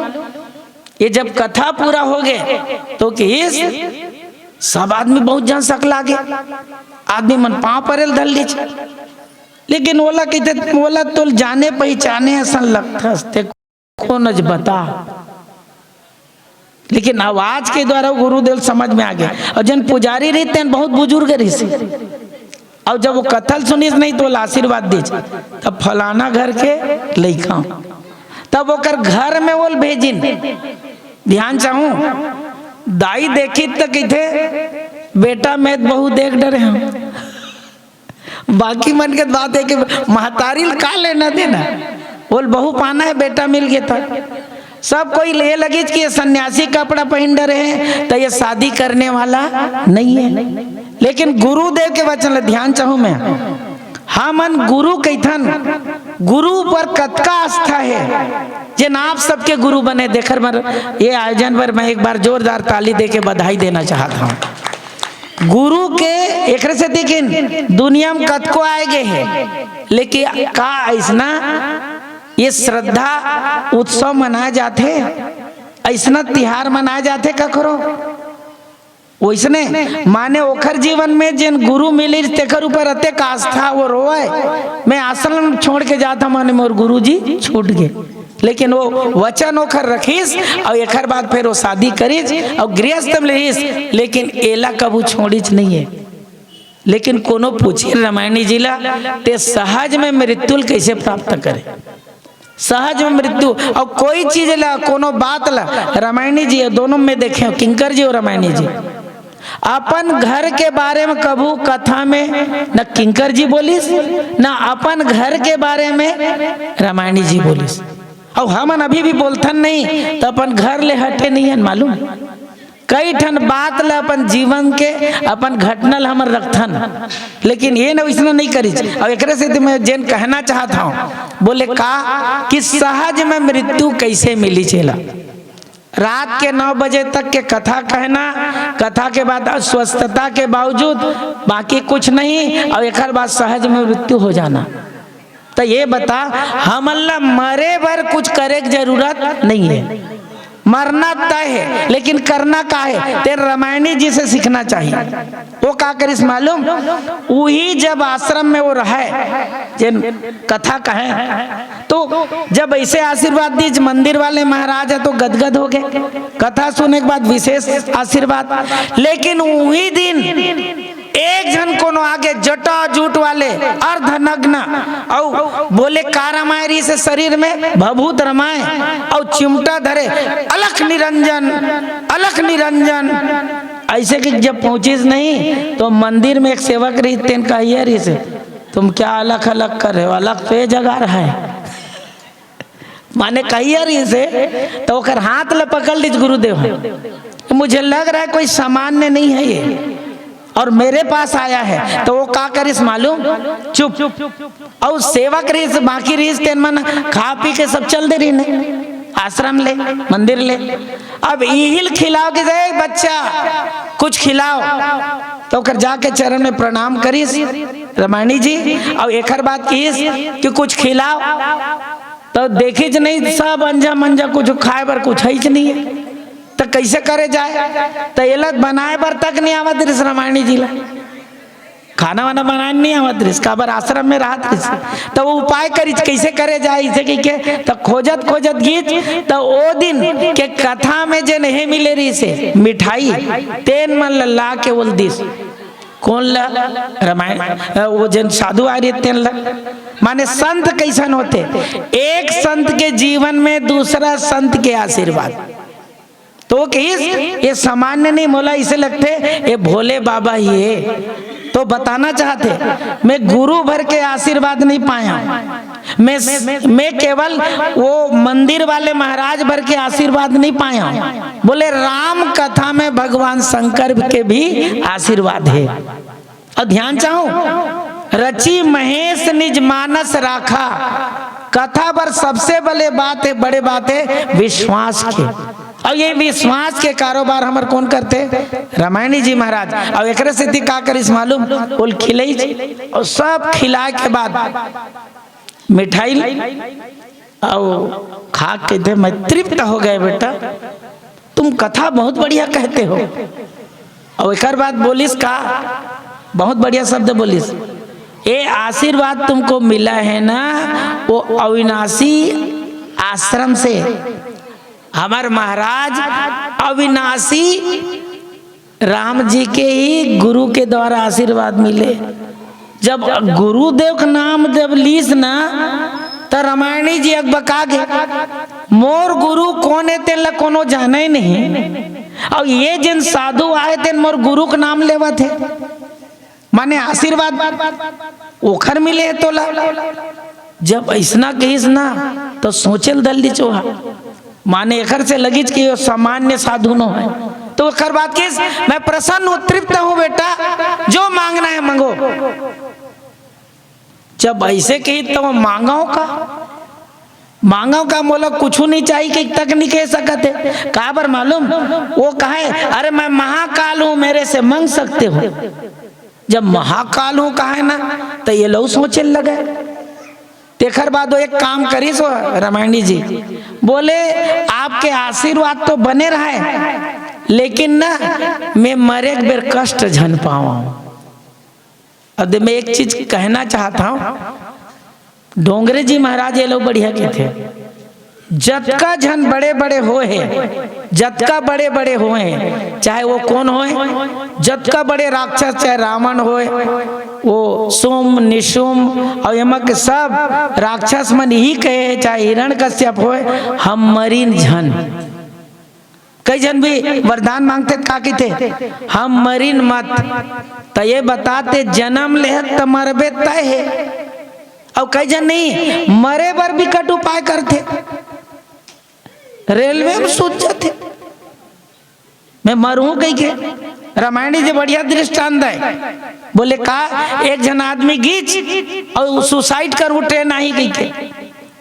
ये जब कथा पूरा हो गए तो कि सब आदमी बहुत जन सक लागे, आदमी मन पाँव परेल धल ली, लेकिन बोला कहते बोला तो जाने पहचाने ऐसा लगता हस्ते कौन बता, लेकिन आवाज के द्वारा गुरुदेव समझ में आ गया। और जन पुजारी रहते हैं बहुत बुजुर्ग रही, और जब वो कथल सुनिस नहीं तो आशीर्वाद दीजिए, तब फलाना घर के लइका, तब ओकर घर में वो भेजिन। ध्यान चाहूं, दाई देखी तो कहते बेटा मैं बहु देख डरे हम, बाकी मन के बात है कि महतारी का लेना देना, बोल बहू पाना है बेटा मिल गया था। सब कोई ले लगी कि ये सन्यासी कपड़ा पहन डरे हैं तो ये शादी करने वाला नहीं है। लेकिन गुरुदेव के वचन ध्यान चाहूं मैं, हाँ मन गुरु कैथन, गुरु पर कतका आस्था है जिन आप सबके गुरु बने। देखकर मर ये आयोजन पर मैं एक बार जोरदार ताली दे के बधाई देना चाहता हूँ। गुरु के एक से देखें दुनिया में कतको आए गए हैं, लेकिन का ऐसना ये श्रद्धा उत्सव मनाए जाते, ऐसना तिहार मनाए जाते का करो वैसने माने ओखर जीवन में जिन गुरु मिली तेकर ऊपर अते का आस्था वो रोए। मैं आश्रम छोड़ के जाता माने मोर गुरु जी छूट गए, लेकिन वो वचन ओखर रखीस और एक बाद फिर वो शादी करीस और गृहस्थ में रहीस, लेकिन एला कबू छोड़ीच नहीं है। लेकिन कोनो पूछे रामायणी जिला ते सहज में मृत्यु कैसे प्राप्त करे, सहज में मृत्यु और कोई चीज ला कोनो बात ला रामायणी जी दोनों में देखे, किंकर जी और रामायणी जी अपन घर के बारे में कभू कथा में न किंकर जी बोलिस न अपन घर के बारे में रामायणी जी बोलिस। और हमन अभी भी बोलथन नहीं तो अपन घर ले हटे नहीं है मालूम, कई ठन बात ला अपन जीवन के अपन घटनल हमर रखथन, लेकिन ये न वैसना नहीं करी। और एक से मैं जेन कहना चाहता हूँ, बोले का कि सहज में मृत्यु कैसे मिली चेला। रात के 9 बजे तक के कथा कहना, कथा के बाद अस्वस्थता के बावजूद बाकी कुछ नहीं, और एक बाद सहज में मृत्यु हो जाना। तो ये बता हमला मरे भर कुछ करे की जरूरत नहीं है, मरना तय है, लेकिन करना का है तेरे रामायणी जी से सीखना चाहिए। वो का करिस मालूम, वही जब आश्रम में वो रहे जिन कथा कहे तो जब ऐसे आशीर्वाद दीज मंदिर वाले महाराज है तो गदगद हो गए, कथा सुनने के बाद विशेष आशीर्वाद। लेकिन वही दिन एक जन कोनो आगे जटा जूट वाले अर्धनग्न और बोले का रमायरी से शरीर में भभूत रमाए और चिमटा धरे अलख निरंजन अलख निरंजन। ऐसे कि जब पहुंचीस नहीं तो मंदिर में एक सेवक रही तेन कहिए रही से तुम क्या अलग अलग कर रहे हो, अलग पे जगा रहा है माने कहिए रही से तो ओकर हाथ ल पकड़ लीज गुरुदेव, मुझे लग रहा है कोई सामान्य नहीं है ये और मेरे पास आया है। तो वो का करिस मालूम, चुप और सेवक रही बाकी रही तेन मन खा पी के सब चल दे रही नहीं आश्रम ले मंदिर ले। अब इहिल खिलाओ के जाए बच्चा कुछ खिलाओ तो कर जाके चरण में प्रणाम करीस रामायणी जी और एक बात कीस कि कुछ खिलाओ तो देखी नहीं सब अंजा मंजा कुछ खाए बर कुछ है नहीं है तो कैसे करे जाए। तो एलत बनाए बर तक नहीं आवत रिस रामायणी जी ला, खाना वाना बनाए नहीं आवत रिस का बर आश्रम में रहत रिस। तो वो उपाय करी कैसे करे जाए इसे के तो खोजत खोजत गीत तो ओ दिन के कथा में जे नहीं मिले रही से मिठाई तेन मन ला के बोल दिस कौन ला रामायण वो जन साधु आ रही तेन ला। माने संत कैसन होते, एक संत के जीवन में दूसरा संत के आशीर्वाद तो कहीं ये सामान्य नहीं बोला, इसे लगते ये भोले बाबा ही है। तो बताना चाहते मैं गुरु भर के आशीर्वाद नहीं पाया, मैं केवल वो मंदिर वाले महाराज भर के आशीर्वाद नहीं पाया। बोले राम कथा में भगवान शंकर के भी आशीर्वाद है। और ध्यान चाहो, रची महेश निज मानस राखा, कथा पर सबसे बड़े बात है विश्वास के। और ये विश्वास के कारोबार हमार कौन करते? रामायणी जी महाराज। और एक स्थिति का करिस मालूम, बोल खिलाई और सब खिलाए के बाद मिठाई और खा के थे मैं तृप्त हो गए, बेटा तुम कथा बहुत बढ़िया कहते हो। और एक बात बोलिस का बहुत बढ़िया शब्द बोलिस, ये आशीर्वाद तुमको मिला है ना वो अविनाशी आश्रम से। हमारे महाराज अविनाशी राम जी के ही गुरु के द्वारा आशीर्वाद मिले। जब गुरुदेव का नाम जब लीस ना तो रामायणी जी बका गे, मोर गुरु कौन है तेन कोनो जाने ही नहीं। और ये जिन साधु आए थे मोर गुरु का नाम लेवा थे, माने आशीर्वाद ओखर मिले तो ला। जब ऐसा कहिस ना तो सोचल दल्ली चोहा, माने एकर से लगिज कि सामान्य साधु न है। तो एकर बात किस, मैं प्रसन्न हूं, तृप्त हूं बेटा, जो मांगना है मांगो। जब ऐसे कही तो मांगो का मोला कुछ नहीं चाहिए कि तक नहीं कह सकते। कहा पर मालूम वो कहे, अरे मैं महाकाल हूं, मेरे से मांग सकते हो। जब महाकाल हूं कहा है ना तो ये लोग सोचे लगे। तेखर बाद वो एक काम करी सो रामायणी जी बोले, आपके आशीर्वाद तो बने रहे लेकिन ना मैं मरे एक बेर कष्ट झन पाऊं। अब मैं एक चीज कहना चाहता हूं, डोंगरे जी महाराज ये लोग बढ़िया के थे, जतका झन बड़े बड़े हो है, जतका बड़े बड़े हुए हैं, चाहे वो कौन होए, जतका बड़े राक्षस, चाहे रावण होए, वो सोम निशुम और यमक सब राक्षस मन ही कहे, चाहे हिरण्यकश्यप होए, हम मरीन झन। कई जन भी वरदान मांगते का कहते, हम मरीन मत। तो ये बताते जन्म ले तो मरबे तय है। और कई जन नहीं मरे पर भी कट उपाय करते, रेलवे में सोच जाते मैं मरूं कहीं के। रामायणी जी बढ़िया दृष्टांत है, बोले का एक जन आदमी गीच और सुसाइड कर वो ट्रेन आई गई के,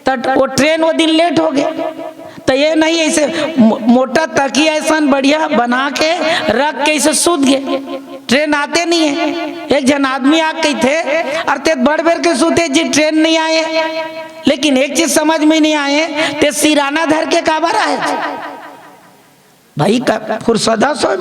तट वो ट्रेन वो दिन लेट हो गए। तो ये नहीं ऐसे मोटा तकिया ऐसा बढ़िया बना के रख के ऐसे सूत गए, ट्रेन आते नहीं है। एक जन आदमी आ गई थे अर्थात बढ़ बढ़ के सूते जी ट्रेन नहीं आए। लेकिन एक चीज समझ में नहीं आए, ते सिराना धर के काबर आए भाई का फुर्सदा सो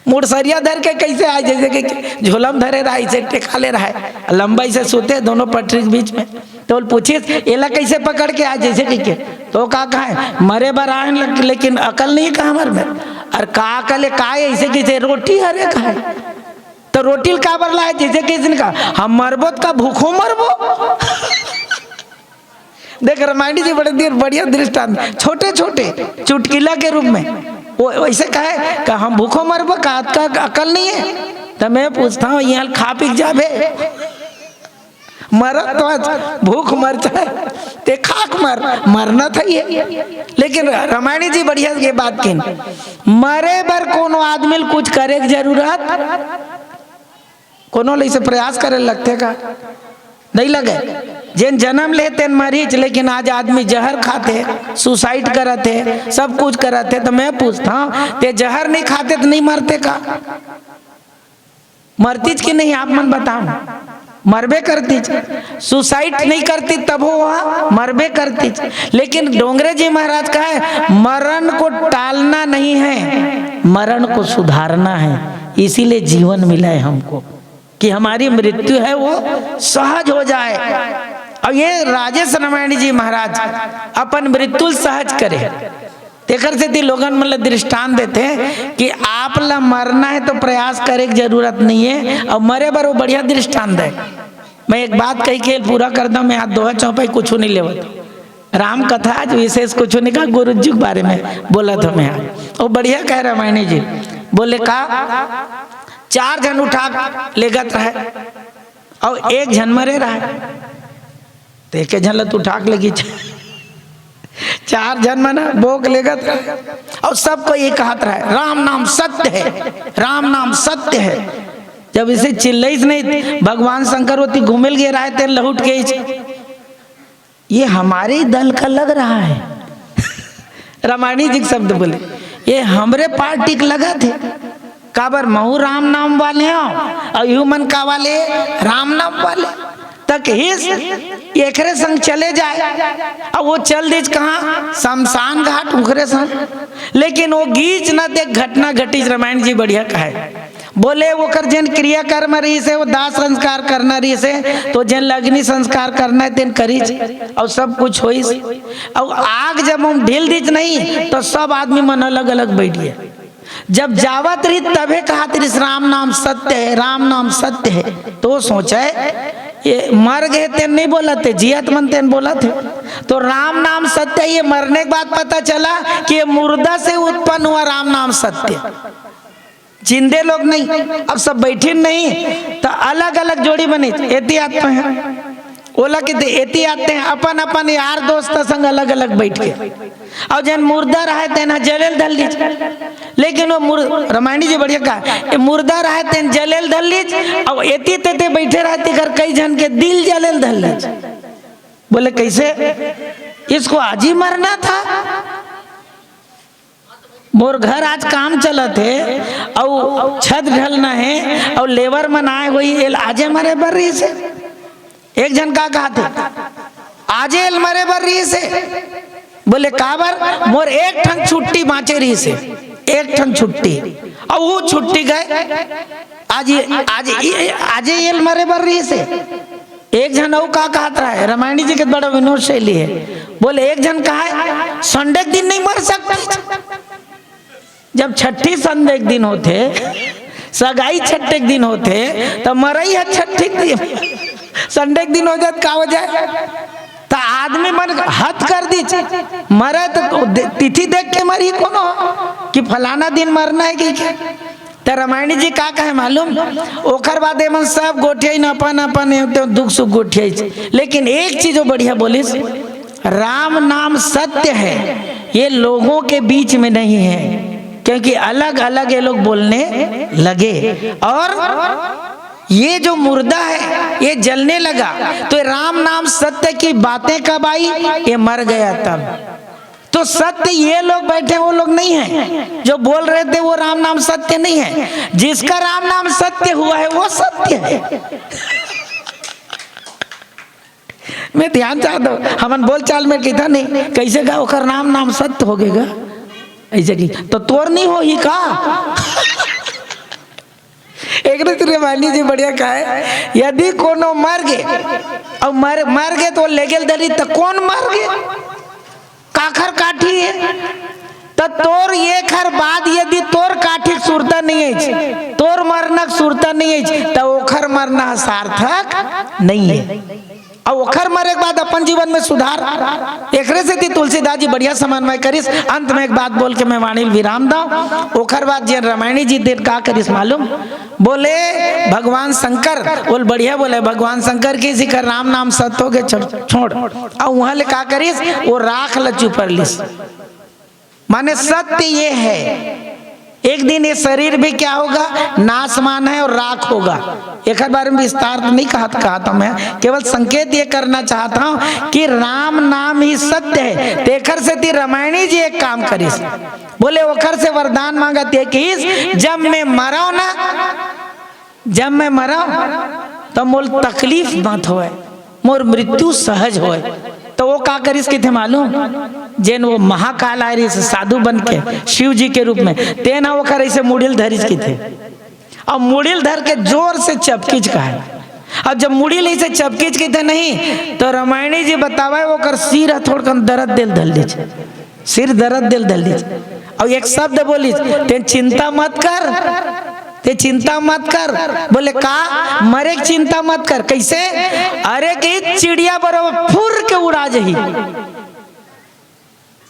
मुड़सरिया धर के कैसे आए, जैसे कि झोलम धरे रहा ऐसे टेका ले रहा है, लंबाई से सोते दोनों पटरी के बीच में। तो पूछिए एला कैसे पकड़ के आए जैसे कि, तो का है मरे बर आए लेकिन अकल नहीं कहा हमारे में। और का अकल है का ऐसे कैसे रोटी हरे खाए, तो रोटी काबर लाए जैसे किसी ने कहा हम मरबो का भूखो मरबो। देख रामायणी जी बड़े देर बढ़िया दृष्टांत, छोटे छोटे चुटकिला के रूप में वो वैसे कहे कि हम भूखो मरबो का अकल नहीं है। तो मैं पूछता हूँ यहाँ खा पी जाबे मर तो आज भूख मर जाए ते खाक मरना था ये। लेकिन रामायणी जी बढ़िया ये बात की, मरे बर कोनो आदमी कुछ करे जरूरत कोनो ले से प्रयास करे लगते का नहीं लगे। जिन जन्म लेते मरीज, लेकिन आज आदमी जहर खाते, सुसाइड करते, सब कुछ करते। तो मैं पूछता हूँ ते जहर नहीं खाते तो नहीं मरते का? मरतीज की नहीं आप मन बताओ, मरबे करती, सुसाइड नहीं करती तब वो मरबे करती। लेकिन डोंगरे जी महाराज का है मरण को टालना नहीं है, मरण को सुधारना है। इसीलिए जीवन मिला है हमको कि हमारी मृत्यु है वो सहज हो जाए। और ये राजेश रामायणी जी महाराज अपन मृत्यु सहज करे। तेकर से लोगन मतलब दृष्टांत देते हैं कि आप ला मरना है तो प्रयास करे की जरूरत नहीं है, और मरे बर वो बढ़िया दृष्टांत है। मैं एक बात कही के पूरा कर दूं, मैं हाथ दोहा चौपाई कुछ नहीं लेवत। राम कथा आज विशेष कुछ नहीं कहा, गुरु जी के बारे में बोला था मैं। वो बढ़िया कह रहा मैंने जी, बोले कहा 4 जन उठा लेगत रहे और 1 जन मरे रहा, तो 1 जन लत उठा के लगी, 4 जन मना भोग लेगत रहे और सबको ये कहत रहा राम नाम सत्य है, राम नाम सत्य है। जब इसे चिल्लाइस नहीं, भगवान शंकर होती घूमिल गए रहे थे लहुट के, ये हमारे ही दल का लग रहा है। रामायणी जी के शब्द बोले, ये हमरे पार्टी के लगा थे, काबर महू राम नाम वाले हो और ह्यूमन का वाले राम नाम वाले तक हिस एकरे संग चले जाए और वो चल दीज कहाँ, शमशान घाट उखरे संग। लेकिन वो गीच न देख घटना घटी। रामायण जी बढ़िया कहे, बोले वो कर जन क्रिया कर्म रही से वो दाह संस्कार करना रही से, तो जन अग्नि संस्कार करना है तेन करी और सब कुछ होई। और आग जब हम ढील दीच नहीं तो सब आदमी मन अलग अलग बैठिए। जब जावत रही तबे कहा तेरी राम नाम सत्य है, राम नाम सत्य है। तो सोचा ये मर गए तेन नहीं बोला थे, जियत मन तेन बोला थे। तो राम नाम सत्य, ये मरने के बाद पता चला कि ये मुर्दा से उत्पन्न हुआ राम नाम सत्य, जिंदे लोग नहीं। अब सब बैठे नहीं तो अलग अलग जोड़ी बनी, एती आते हैं ओला के एती आते हैं अपन अपन यार दोस्त संग अलग अलग बैठ के, और जन मुर्दा रहे तेना जलेल धल लीज। लेकिन वो रामायणी जी बढ़िया कहा, मुर्दा रहे तेन जलेल धल लीज और एती तेते बैठे रहती कर कई जन के दिल जलेल धल लीज। बोले कैसे, इसको आज ही मरना था। मोर घर आज काम चलत है और छत ढलना है और लेबर मनाए हुई आजे मरे बर रही से। एक जन का कहा थे आजे मरे बर रही से, बोले काबर, मोर 1 ठन छुट्टी बाँचे रही से, 1 ठन छुट्टी और वो छुट्टी गए आज ये मरे बर रही से। एक जन और का कहता है, रामायणी जी के बड़ा विनोद शैली है। बोले एक जन कहा है संडे के दिन नहीं मर सकते। जब छठी संडे के दिन होते, सगाई छठे के दिन होते, तो मरई है छठी के दिन, संडे के दिन हो जाए का हो जाए तो आदमी मन हद कर दी, मरे तो तिथि देख के मरी कोनो कि फलाना दिन मरना है कि क्या। तो रामायणी जी का कहे मालूम, ओकर बाद मन सब गोठिया न अपन अपन दुख सुख गोठिया। लेकिन एक चीज बढ़िया बोलिस, राम नाम सत्य है, ये लोगों के बीच में नहीं है, क्योंकि अलग अलग ये लोग बोलने लगे। और ये जो मुर्दा है ये जलने लगा, तो राम नाम सत्य की बातें कब आई, ये मर गया तब। तो सत्य ये लोग बैठे वो लोग नहीं है, जो बोल रहे थे वो राम नाम सत्य नहीं है। जिसका राम नाम सत्य हुआ है वो सत्य है। मैं ध्यान चाहता हूँ, हमन बोल चाल में कहता नहीं कैसे का ओकर नाम नाम सत्य हो गएगा ऐसे की, तो तोर नहीं हो ही का। एक रामायणी जी बढ़िया कहा है, यदि कोनो मर गए और मर गए तो ले गेल दरी, तो कौन मर गए, काखर काठी है तो तोर ये खर बाद यदि तोर काठी सुरता नहीं है, तोर मरना सुरता नहीं है, तो ओखर मरना सार्थक नहीं है। और ओखर मरे के बाद अपन जीवन में सुधार। एक से तुलसीदास जी बढ़िया समन्वय करिस। अंत में एक बात बोल के मैं वाणी विराम दाऊ। ओखर बाद जी रामायणी जी देर का करिस मालूम, बोले भगवान शंकर बोल बढ़िया बोले भगवान शंकर की शिखर राम नाम सत्य हो गए छोड़, और वहां ले का करिस, वो राख ल चुपर लिस, माने सत्य ये है एक दिन ये शरीर भी क्या होगा, नाशमान है और राख होगा। एक बार में विस्तार नहीं कहा था मैं, केवल संकेत ये करना चाहता हूँ कि राम नाम ही सत्य है। तेखर से ती रामायणी जी एक काम करिस, बोले ओखर से वरदान मांगा थे कि जब मैं मरा ना, जब मैं मरा तो मोल तकलीफ मत होए, मोर मृत्यु सहज होए। तो वो का करिस के थे मालूम, जेन वो महाकाल आए रही साधु बन के शिव जी के रूप में, तेना वो कर ऐसे मुड़िल धरिस की थे, और मुड़िल धर के जोर से चपकीच का है। और जब मुड़िल ऐसे चपकीच की थे नहीं, तो रामायणी जी बतावा वो कर सिर थोड़ कर दर्द दिल धल लीज, सिर दर्द दिल धल लीज, और एक शब्द बोली, ते चिंता मत कर, ते चिंता मत कर। बोले का मरे की चिंता मत कर, कैसे, अरे कि चिड़िया बराबर फुर के उड़ा जही,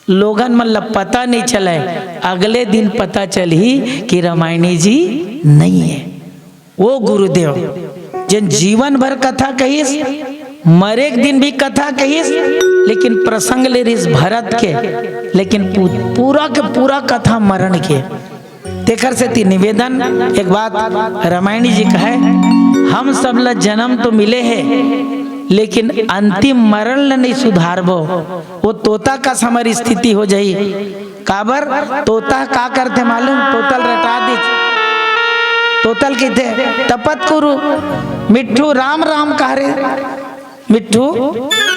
लोगन मतलब पता नहीं चला है, अगले दिन पता चली कि रामायणी जी नहीं है। वो गुरुदेव जिन जीवन भर कथा कहीस, मरे दिन भी कथा कहीस, लेकिन प्रसंग ले रही भरत के, लेकिन पूरा के पूरा कथा मरण के। तेकर से ती निवेदन एक बात रामायणी जी कहे, हम सब ला जन्म तो मिले हैं लेकिन अंतिम मरण ल नहीं सुधारबो। वो तोता का समर स्थिति हो जाई। काबर तोता का करते मालूम? तोतल रटा दी, तोतल की थे तपत कुरु मिट्ठू राम राम कह रहे, मिट्ठू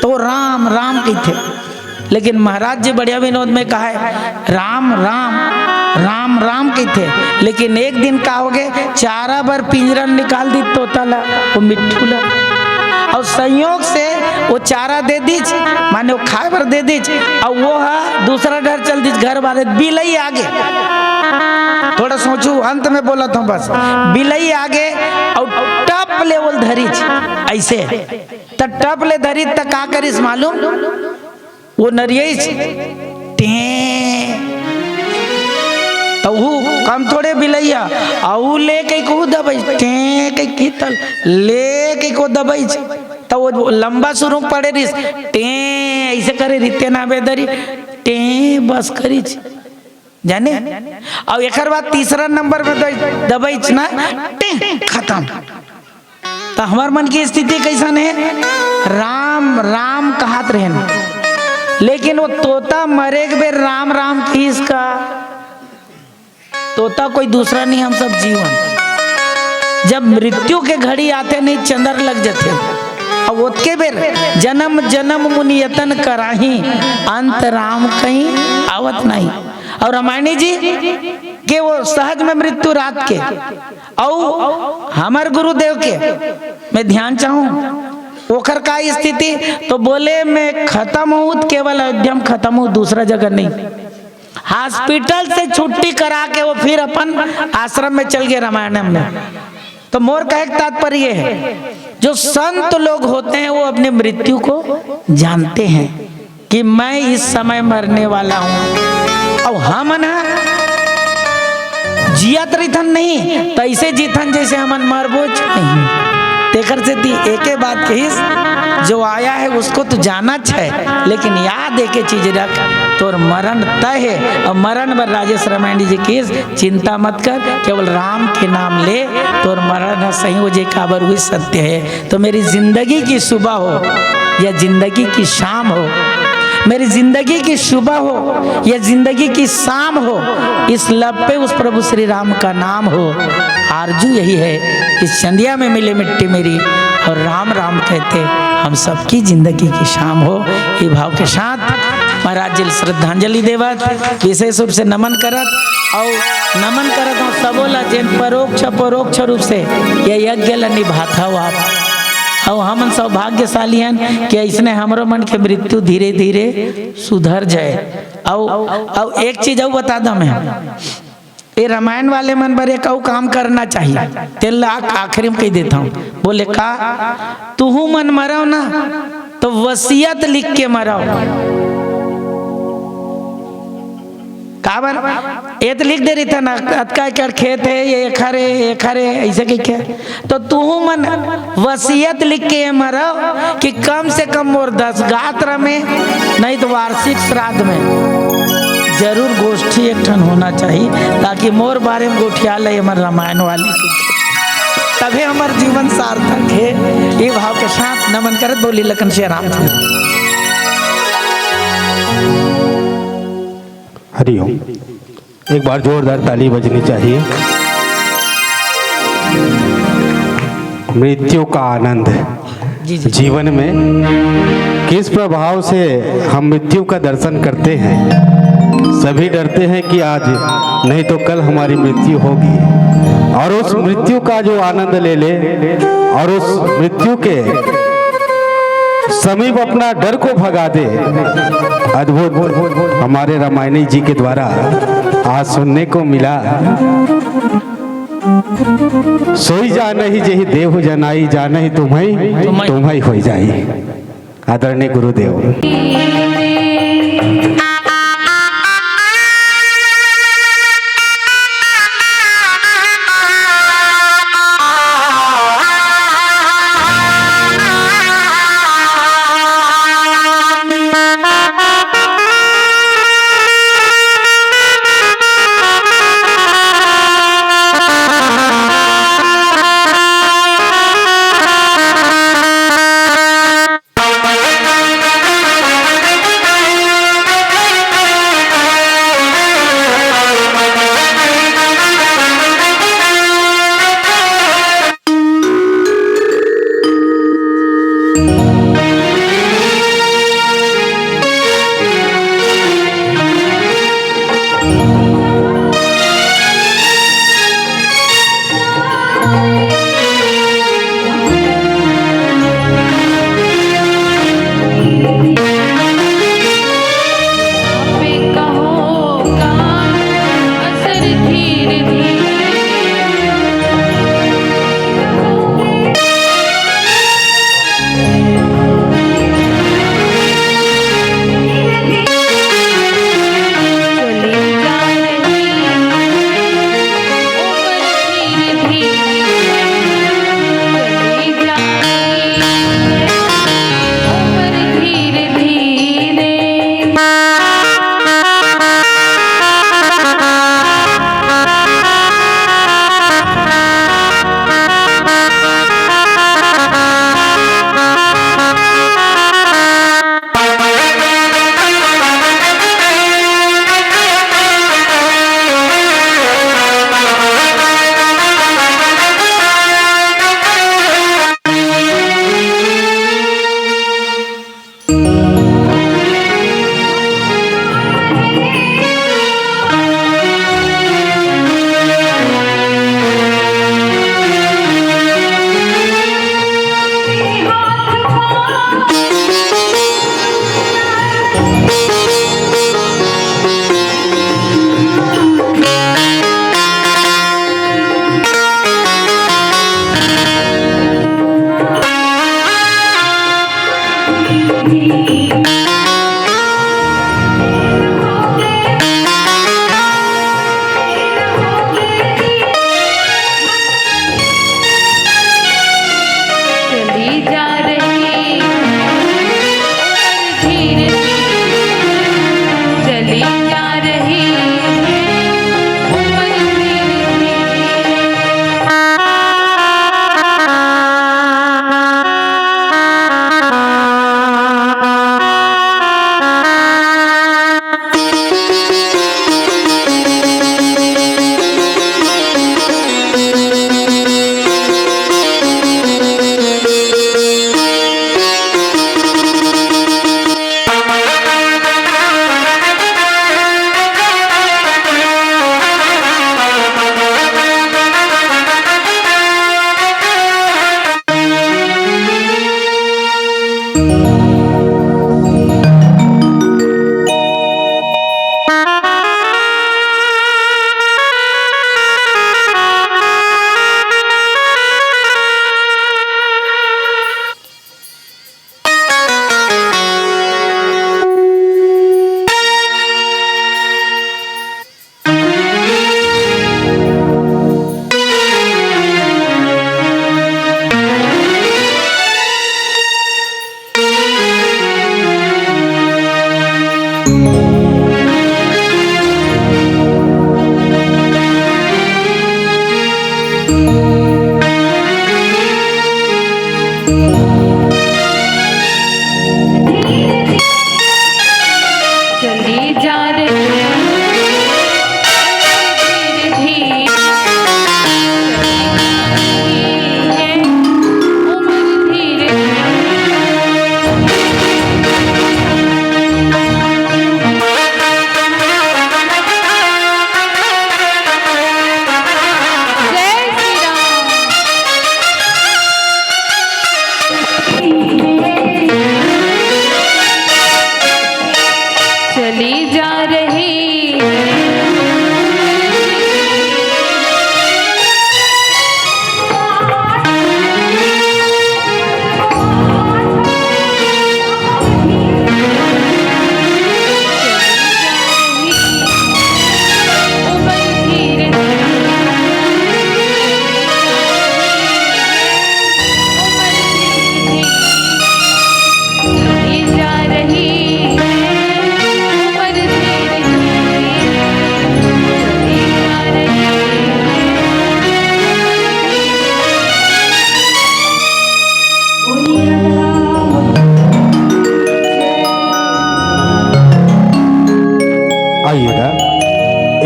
तो राम राम की थे। लेकिन महाराज जी बढ़िया विनोद में कहा है राम राम राम राम की थे, लेकिन एक दिन का हो गए चारा बार पिंजरा निकाल दी तोता ला, वो मिट्ठू ला, और संयोग से वो चारा दे दीज, माने वो खाए पर दे दीज, और वो है दूसरा घर चल दीज, घर वाले बिलई आगे। थोड़ा सोचू, अंत में बोला था बस, बिलई आगे और टप ले बोल धरीज ऐसे, तो टप ले धरी तक का करिस मालूम? वो नरियस तो कम थोड़े बिलैया आऊ ले के को दबाई टे के कीतल ले के को दबाई, तो वो लंबा शुरू पड़े रिस टे ऐसे करे रिते ना बेदरी टे बस करी जाने। और एक बार तीसरा नंबर में दबाई ना टे खत्म। तो हमार मन की स्थिति कैसन है? राम राम कहत रहन, लेकिन वो तोता मरे के बेर राम राम किसका? तोता कोई दूसरा नहीं, हम सब जीवन। जब मृत्यु के घड़ी आते नहीं चंदर लग जाते, और उसके बेर जन्म जन्म मुनि यतन कराही, अंत राम कहीं आवत नहीं। और रामायणी जी के वो सहज में मृत्यु रात के, और हमार गुरुदेव के मैं ध्यान चाहूं ओखर का स्थिति, तो बोले मैं खत्म हूं केवल अयोध्या में खत्म हूं, दूसरा जगह नहीं। हॉस्पिटल से छुट्टी करा के वो फिर अपन आश्रम में चल गए रामायण में। तो मोर का एक तात्पर्य है, जो संत लोग होते हैं वो अपने मृत्यु को जानते हैं कि मैं इस समय मरने वाला हूं, और हम ना जियत रिथन नहीं तैसे जीथन जैसे हमन मरबोच नहीं। तेकर से ती एके बात कहिस, जो आया है उसको तो जाना है, लेकिन याद एके चीज रख, तोर मरण तय है। और मरण पर राजेश रामायणी जी की चिंता मत कर, केवल राम के नाम ले, तोर मरण सही हो जाए, काबर हुई सत्य है। तो मेरी जिंदगी की सुबह हो या जिंदगी की शाम हो, मेरी जिंदगी की सुबह हो या जिंदगी की शाम हो, इस लब पे उस प्रभु श्री राम का नाम हो। आरजू यही है, इस संध्या में मिले मिट्टी मेरी, और राम राम कहते हम सबकी जिंदगी की शाम हो। ये भाव के साथ महाराज जी श्रद्धांजलि देवत, विशेष रूप से नमन करत, और नमन करत हूँ सबोला जिन परोक्ष रूप से यह यज्ञ ला निभाता हो आप। और हम सौभाग्यशाली हैं कि इसने हमरो मन के मृत्यु धीरे धीरे सुधर जाए। और एक चीज और बता दो, मैं ये रामायण वाले मन पर एक काम करना चाहिए, तेल आखिरी में कह देता हूँ। बोले का तू मन मरो ना तो वसीयत लिख के मरो। काबर ये तो लिख दे रही था ना, अतका एकड़ खेत है, ये खरे ऐसे कह के, तो तू मन वसीयत लिख के मरो कि कम से कम मोर 10 गात्र में, नहीं तो वार्षिक श्राद्ध में जरूर गोष्ठी एक ठन होना चाहिए, ताकि मोर बारे में गोठिया ले हमारे रामायण वाली, तभी हमार जीवन सार्थक है। ये भाव के साथ नमन करत बोली लखन श्री राम। हरिओम। एक बार जोरदार ताली बजनी चाहिए। मृत्यु का आनंद जीवन में किस प्रभाव से हम मृत्यु का दर्शन करते हैं। सभी डरते हैं कि आज नहीं तो कल हमारी मृत्यु होगी, और उस मृत्यु का जो आनंद ले ले, और उस मृत्यु के समीप अपना डर को भगा दे। अद्भुत हमारे रामायणी जी के द्वारा आज सुनने को मिला। सोई जा नहीं जही देव जनाई, जा नहीं तुम्हें हो जाई। आदरणीय गुरुदेव।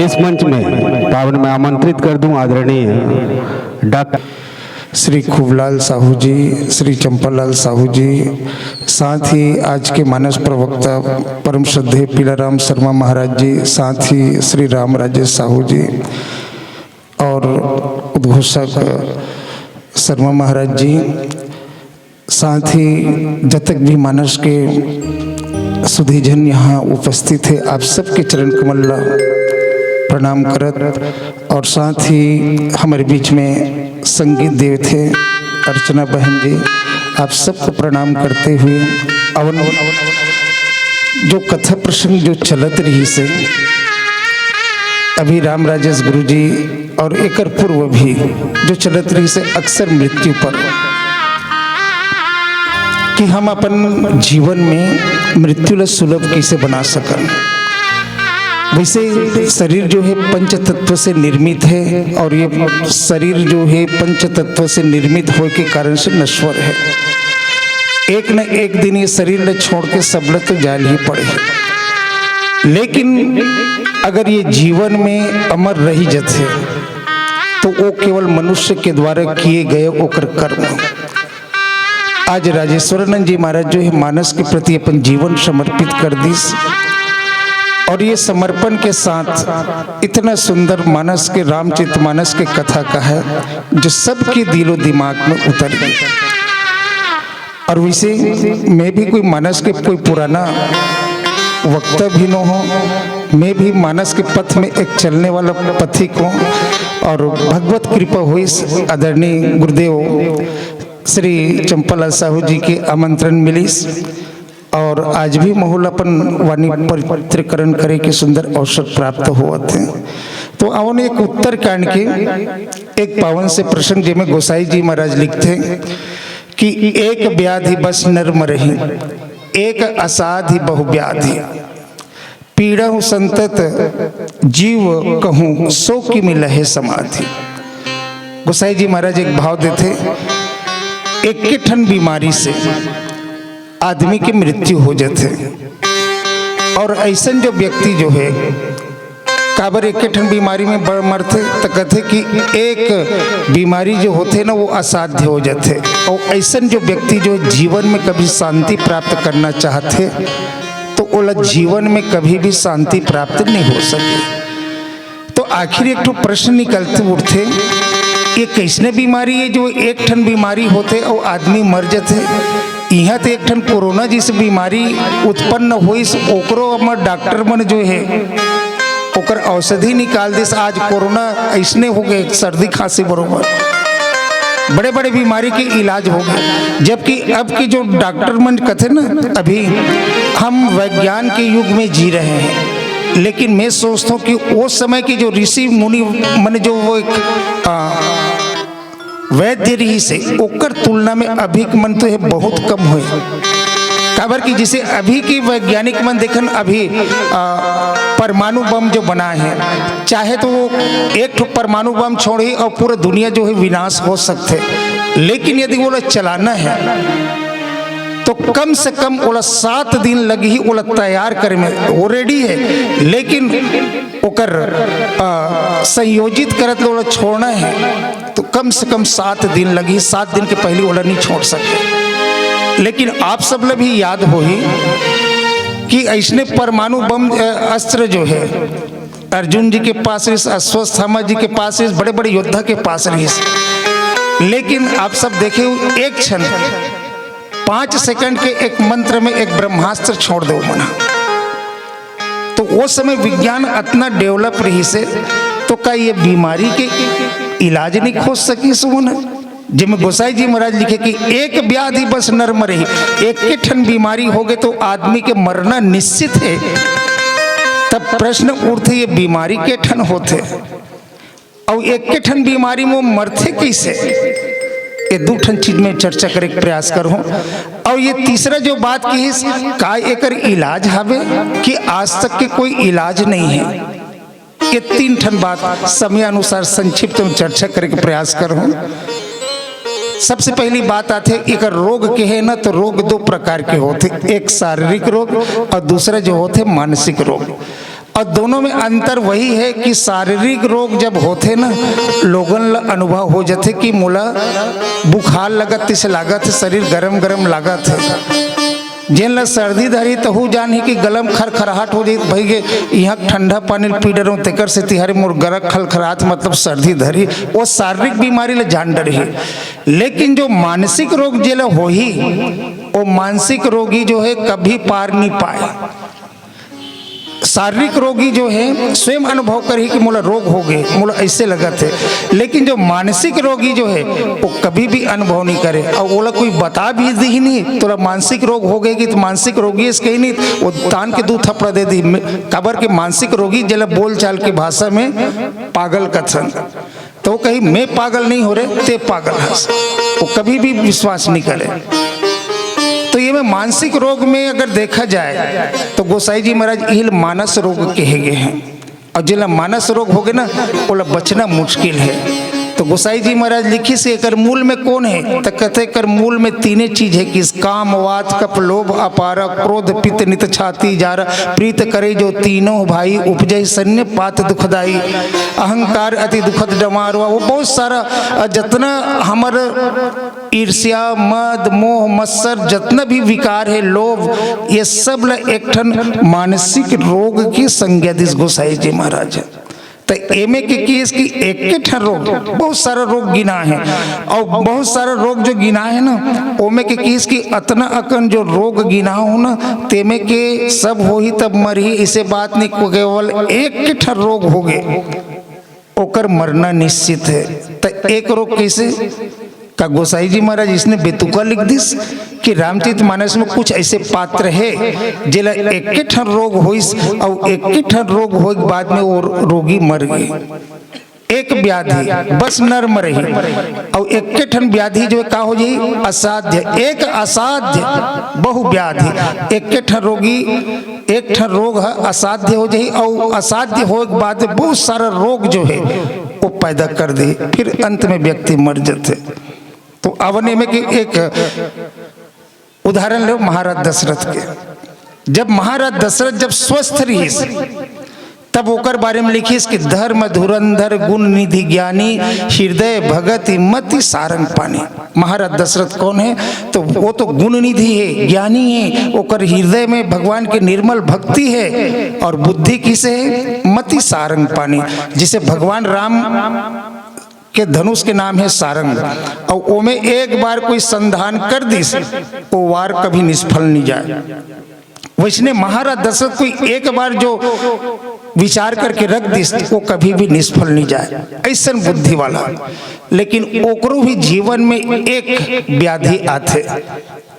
इस मंच में पावन में आमंत्रित कर दूं आदरणीय डॉक्टर श्री खूबलाल साहू जी, श्री चंपालाल साहू जी, साथ ही आज के मानस प्रवक्ता परम श्रद्धेय पीलाराम शर्मा महाराज जी, साथ ही श्री राम राजेश साहू जी और उद्घोषक शर्मा महाराज जी, साथ ही जब तक भी मानस के सुधीजन यहाँ उपस्थित है, आप सबके चरण कमल प्रणाम करत और साथ ही हमारे बीच में संगीत देव थे अर्चना बहन जी, आप सबको प्रणाम करते हुए अवन जो कथा प्रसंग जो चलत रही से अभी राम राजेश गुरु जी और एक पूर्व भी जो चलत रही से अक्सर मृत्यु पर कि हम अपन जीवन में मृत्यु ला सुलभ कैसे बना सकन। वैसे शरीर जो है पंच तत्व से निर्मित है और ये शरीर जो है पंच तत्व से निर्मित होने के कारण से नश्वर है। एक न एक दिन ये शरीर न छोड़ के सब लोग तो जाल ही पड़े, लेकिन अगर ये जीवन में अमर रही जाते तो वो केवल मनुष्य के द्वारा किए गए ओकर कर्म। आज राजेश्वरानंद जी महाराज जो है मानस के प्रति अपन जीवन समर्पित कर दिस और ये समर्पण के साथ इतना सुंदर मानस के रामचरितमानस के कथा का है जो सबके दिलो दिमाग में उतर गई। और वैसे मैं भी कोई मानस के कोई पुराना वक्ता भी न हो, मैं भी मानस के पथ में एक चलने वाला पथिक हूँ और भगवत कृपा हुई आदरणीय गुरुदेव श्री चंपालाल साहू जी के आमंत्रण मिली और आज भी महुलापन वाणी पवित्रकरण करे के सुंदर अवसर प्राप्त हुआ थे। तो अवन एक उत्तर कांड के एक पावन से प्रसंग जिसमें गोसाई जी महाराज लिखते कि एक व्याधि बस नर्म रही, एक असाधि बहुव्याधि, पीड़ा संतत जीव कहूँ सो की मिलहे समाधि। गोसाई जी महाराज एक भाव देते, एक के ठन बीमारी से आदमी की मृत्यु हो जाते और ऐसा जो व्यक्ति जो है काबर एक के ठन बीमारी में मरते तो कहते कि एक बीमारी जो होते ना वो असाध्य हो जाते और ऐसा जो व्यक्ति जो जीवन में कभी शांति प्राप्त करना चाहते तो वो जीवन में कभी भी शांति प्राप्त नहीं हो सके। तो आखिर एक तो प्रश्न निकलते उठते, ये कैसने बीमारी है जो एक ठन बीमारी होते और आदमी मर जाते। यहाँ तो एक ठन कोरोना जैसी बीमारी उत्पन्न हुई, ओकरो हमर डॉक्टर मन जो है ओकर औषधि निकाल दिस। आज कोरोना ऐसने हो गए सर्दी खांसी बरोबर बड़े बड़े बीमारी के इलाज हो गए, जबकि अब की जो डॉक्टर मन कहते ना अभी हम विज्ञान के युग में जी रहे हैं, लेकिन मैं सोचता हूँ कि उस समय की जो ऋषि मुनि मन जो वो एक वैद्य रही से ओकर तुलना में अभी के मन तो है बहुत कम हुए। काबर की जिसे अभी की वैज्ञानिक मन देखन अभी परमाणु बम जो बना है, चाहे तो वो एक परमाणु बम छोड़े और पूरा दुनिया जो है विनाश हो सकते, लेकिन यदि वो चलाना है तो कम से कम ओला 7 दिन लगी ही ओला तैयार करे में वो रेडी है, लेकिन ओकर संयोजित करत ओला छोड़ना है तो कम से कम 7 दिन लगी। 7 दिन के पहले ओला नहीं छोड़ सकते। लेकिन आप सब लोग भी याद हो ही कि ऐसने परमाणु बम अस्त्र जो है अर्जुन जी के पास रही, अश्वत्थामा जी के पास रही, बड़े बड़े योद्धा के पास रही, लेकिन आप सब देखे एक क्षण 5 सेकंड के एक मंत्र में एक ब्रह्मास्त्र छोड़ दो मना। तो वो समय विज्ञान इतना डेवलप रही से तो क्या ये बीमारी के इलाज नहीं खोज सकी सुमन। जिसमें गोसाई जी महाराज लिखे कि एक व्याधि बस नर्म रही, एक के ठन बीमारी हो गए तो आदमी के मरना निश्चित है। तब प्रश्न उठते ये बीमारी के ठन होते और एक के ठन बीमारी में मरते कैसे, ये 2 ठन चीज में चर्चा करे के प्रयास करूं। और ये तीसरा जो बात की है का एकर इलाज हवे कि आज तक के कोई इलाज नहीं है, ये 3 ठन बात समय अनुसार संक्षिप्त में चर्चा करे के प्रयास करूं। सबसे पहली बात आते एक रोग के है ना, तो रोग 2 प्रकार के होते, एक शारीरिक रोग और दूसरा जो होते मानसिक रोग। और दोनों में अंतर वही है कि शारीरिक रोग जब होते ना लोगन ला अनुभव हो जाते कि मोला बुखार लगत से लागत है, शरीर गरम गरम लागत है। जिन ला सर्दी धरी तहु जानी कि गलम खरखराहट हो जाती भाई के यहाँ ठंडा पानी पी डरो तेकर से तिहारे मोर गरक खलखराहट मतलब सर्दी धरी, वो शारीरिक बीमारी ले जान डर है। लेकिन जो मानसिक रोग जेला हो ही वो मानसिक रोगी जो है कभी पार नहीं पाए। शारीरिक रोगी जो है स्वयं अनुभव कर ही कि मोला रोग हो गए, मोला ऐसे लगा थे। लेकिन जो मानसिक रोगी जो है वो कभी भी अनुभव नहीं करे और ओला कोई बता भी दी नहीं तोरा मानसिक रोग हो गए कि तो मानसिक रोगी इसके ही नहीं वो तान के 2 थप्पड़ दे दी। खबर के मानसिक रोगी जला बोल चाल की भाषा में पागल कथन, तो कहीं मैं पागल नहीं हो रहे ते पागल हंस, वो कभी भी विश्वास नहीं करे। तो ये में मानसिक रोग में अगर देखा जाए तो गोसाई जी महाराज इल मानस रोग कहे गए हैं और जिला मानस रोग हो गए ना ओला बचना मुश्किल है। तो गोसाई जी महाराज लिखी से एकर मूल में कौन है तो कहते कर मूल में 3 चीज है कि काम वात कप लोभ अपारा क्रोध पित्त नित छाती जारा प्रीत करे जो तीनों भाई उपजय सन्य पात दुखदाई अहंकार अति दुखद डमारवा। वो बहुत सारा जितना हमारा ईर्ष्या मद मोह मत्सर जितना भी विकार है लोभ ये सब ला एक ठन मानसिक रोग की संज्ञा दिस गोसाई जी महाराज। तो एमे के केस की एक ठन रोग बहुत सारा रोग गिना है और बहुत सारा रोग जो गिना है ना ओमे के केस की अतना अकन जो रोग गिना हो ना तेमे के सब हो ही तब मर ही, इसे बात नहीं केवल एक ठन रोग हो गए ओकर मरना निश्चित है। तो एक रोग कैसे का गोसाई जी महाराज इसने बेतुका लिख दिस कि रामचरितमानस में कुछ ऐसे पात्र है जिला एक ठन रोग होइस और एक ठन रोग हो के बाद में वो रोगी मर गए। एक व्याधि बस नर मरे ही और एक ठन व्याधि जो का हो जाई असाध्य, एक असाध्य बहु व्याधि एक ठन रोगी एक ठन रोग है असाध्य हो जाई और असाध्य हो के बाद बहुत सारा रोग जो है वो पैदा कर दे, फिर अंत में व्यक्ति मर जाते। तो अवने में कि एक उदाहरण लो महाराज दशरथ के। जब महाराज दशरथ जब स्वस्थ रही तब ओकर बारे में लिखिस कि धर्म धुरंधर गुण निधि ज्ञानी हृदय भगत मति सारंग पानी। महाराज दशरथ कौन है तो वो तो गुण निधि है, ज्ञानी है, ओकर हृदय में भगवान की निर्मल भक्ति है और बुद्धि किसे है मति सारंग पानी, जिसे भगवान राम के धनुष के नाम है सारंग और ओमे एक बार कोई संधान कर दिस वो वार कभी निष्फल नहीं जाए। वैसने महाराज दशरथ कोई एक बार जो विचार करके रख दिस वो कभी भी निष्फल नहीं जाए, ऐसा बुद्धि वाला। लेकिन ओकरो भी जीवन में एक व्याधि आते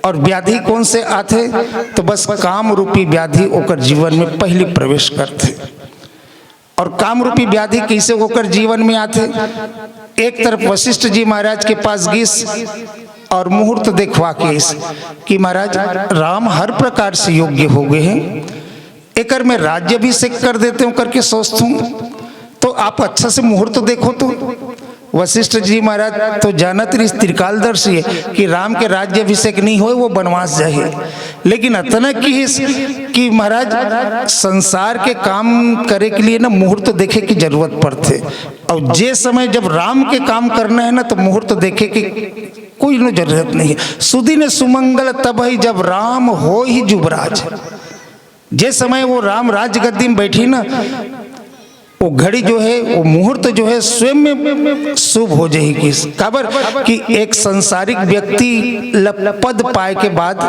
और व्याधि कौन से आते तो बस काम रूपी व्याधि ओकर जीवन में पहले प्रवेश करते। और काम रूपी व्याधि कैसे होकर जीवन में आते, एक तरफ वशिष्ठ जी महाराज के पास गिस और मुहूर्त देखवा के कि महाराज राम हर प्रकार से योग्य हो गए हैं, एकर में राज्याभिषेक कर देते हूँ करके सोचता हूँ, तो आप अच्छा से मुहूर्त देखो। तो वशिष्ठ जी महाराज तो जानत रही त्रिकालदर्शी है कि राम के राज्याभिषेक नहीं हो वो वनवास जाए, लेकिन अतना कि महाराज संसार के काम करे के लिए ना मुहूर्त देखे की जरूरत पड़ते और जे समय जब राम के काम करना है ना तो मुहूर्त देखे की कोई न जरूरत नहीं है। सुदी ने सुमंगल तब ही जब राम हो ही जुबराज, जे समय वो राम राज गद्दी में बैठी ना वो घड़ी जो है वो मुहूर्त जो है स्वयं में शुभ हो जाएगी। खबर कि एक संसारिक व्यक्ति पद पाए के बाद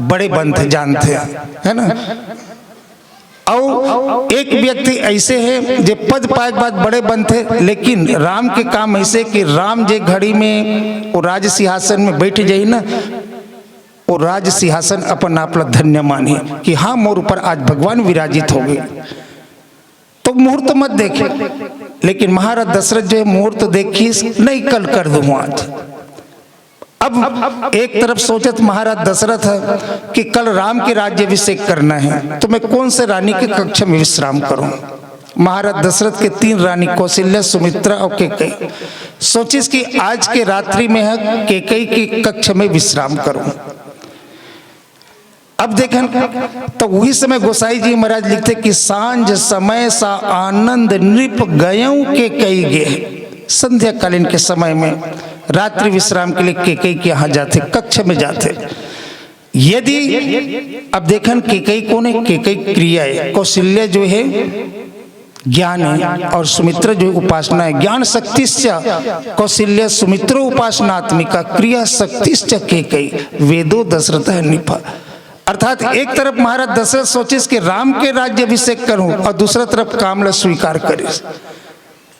बड़े बनते जानते है ना, और एक व्यक्ति ऐसे है जो पद पाए के बाद बड़े बनते, लेकिन राम के काम ऐसे कि राम जे घड़ी में वो राज सिंहासन में बैठ जाए ना वो राज सिंहासन अपन आप धन्य माने कि हाँ मोर ऊपर आज भगवान विराजित हो गए, तो मुहूर्त मत देखे। लेकिन महाराज दशरथ जो है मुहूर्त देखी नहीं कल कर दूं आज। अब एक तरफ सोचत महाराज दशरथ है कि कल राम के राज्याभिषेक करना है तो मैं कौन से रानी के कक्ष में विश्राम करूं। महाराज दशरथ के 3 रानी कौशल्या सुमित्रा और कैकेयी सोचिस कि आज के रात्रि में है कैकेयी के कक्ष में विश्राम करूं। अब देखें तो वही समय गोसाई जी महाराज लिखते कि सांझ समय सा आनंद नृप गयों के कई गे। संध्या कालीन के समय में रात्रि विश्राम के लिए केकई के यहाँ जाते, कक्ष में जाते। यदि अब देखें केकई कौन है? केकई क्रिया है, कौशल्य जो है ज्ञान है, और सुमित्रा जो उपासना है। ज्ञान शक्तिश्च कौशल्य सुमित्रो उपासनात्मिका क्रिया शक्तिश्च केकई वेदो दशरथ निपा। अर्थात एक तरफ महाराज दशरथ सोचिस कि राम के राज्य अभिषेक करूं, और दूसरा तरफ कामला स्वीकार करिस।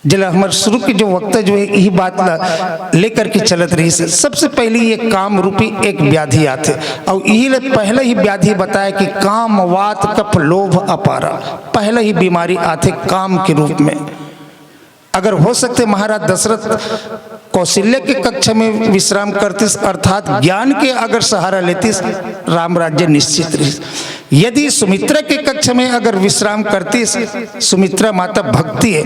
जला हमारे शुरू की जो वक्ता जो है यही बात लेकर के चलत रही से। सबसे पहले ये काम रूपी एक व्याधि आते, और यही पहले ही व्याधि बताया कि काम वात कफ लोभ अपारा, पहले ही बीमारी आते काम के रूप में। अगर हो सकते महाराज दशरथ कौशल्य के कक्ष में विश्राम करतीस, अर्थात ज्ञान के अगर सहारा लेतीस, राम राज्य निश्चित रही। यदि सुमित्रा के कक्ष में अगर विश्राम करतीस, सुमित्रा माता भक्ति है,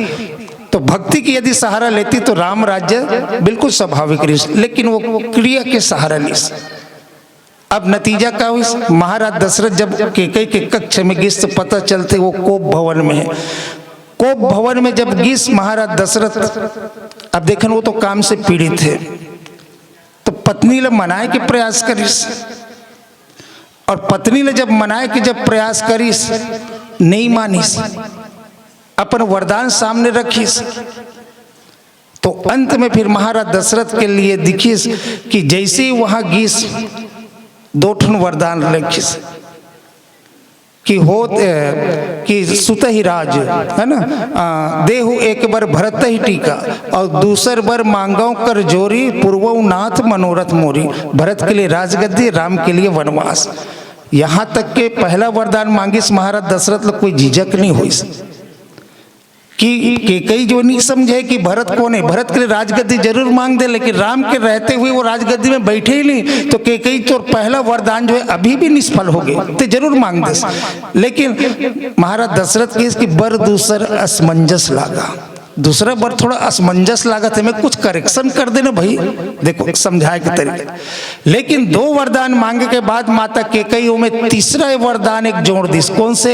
तो भक्ति की यदि सहारा लेती तो राम राज्य बिल्कुल स्वाभाविक रही, लेकिन वो क्रिया के सहारा ली। अब नतीजा क्या हुई? महाराज दशरथ जब केकई के कक्ष में गिस तो पता चलते वो कोप भवन में है। कोप भवन में जब गिस महाराज दशरथ, अब देखें वो तो काम से पीड़ित थे, तो पत्नी ले मनाए के प्रयास करिस, और पत्नी ले जब मनाए के जब प्रयास करिस नहीं मानिस, अपन वरदान सामने रखिस, तो अंत में फिर महाराज दशरथ के लिए दिखिस कि जैसे ही वहां गिस दो ठन वरदान रखिस कि हो कि सुत ही राज है ना, देहु एक बार भरत ही टीका, और दूसर बार मांगो कर जोरी पूर्वो नाथ मनोरथ मोरी। भरत के लिए राजगद्दी, राम के लिए वनवास। यहाँ तक के पहला वरदान मांगिस महाराज दशरथ लोग कोई झिझक नहीं हुई कि कई जो नहीं समझे कि भरत कौन है। भरत के लिए राजगद्दी जरूर मांग दे, लेकिन राम के रहते हुए वो राजगद्दी में बैठे ही नहीं, तो कई तो पहला वरदान जो है अभी भी निष्फल हो गए, तो जरूर मांग दे। लेकिन महाराज दशरथ के इसकी बर दूसर असमंजस लागा, दूसरा बार थोड़ा असमंजस लागत है, मैं कुछ करेक्शन कर देना भाई, देखो समझाए के तरीके। लेकिन दो वरदान मांगे के बाद माता केकई में तीसरा वरदान एक जोड़ दिस, कौन से?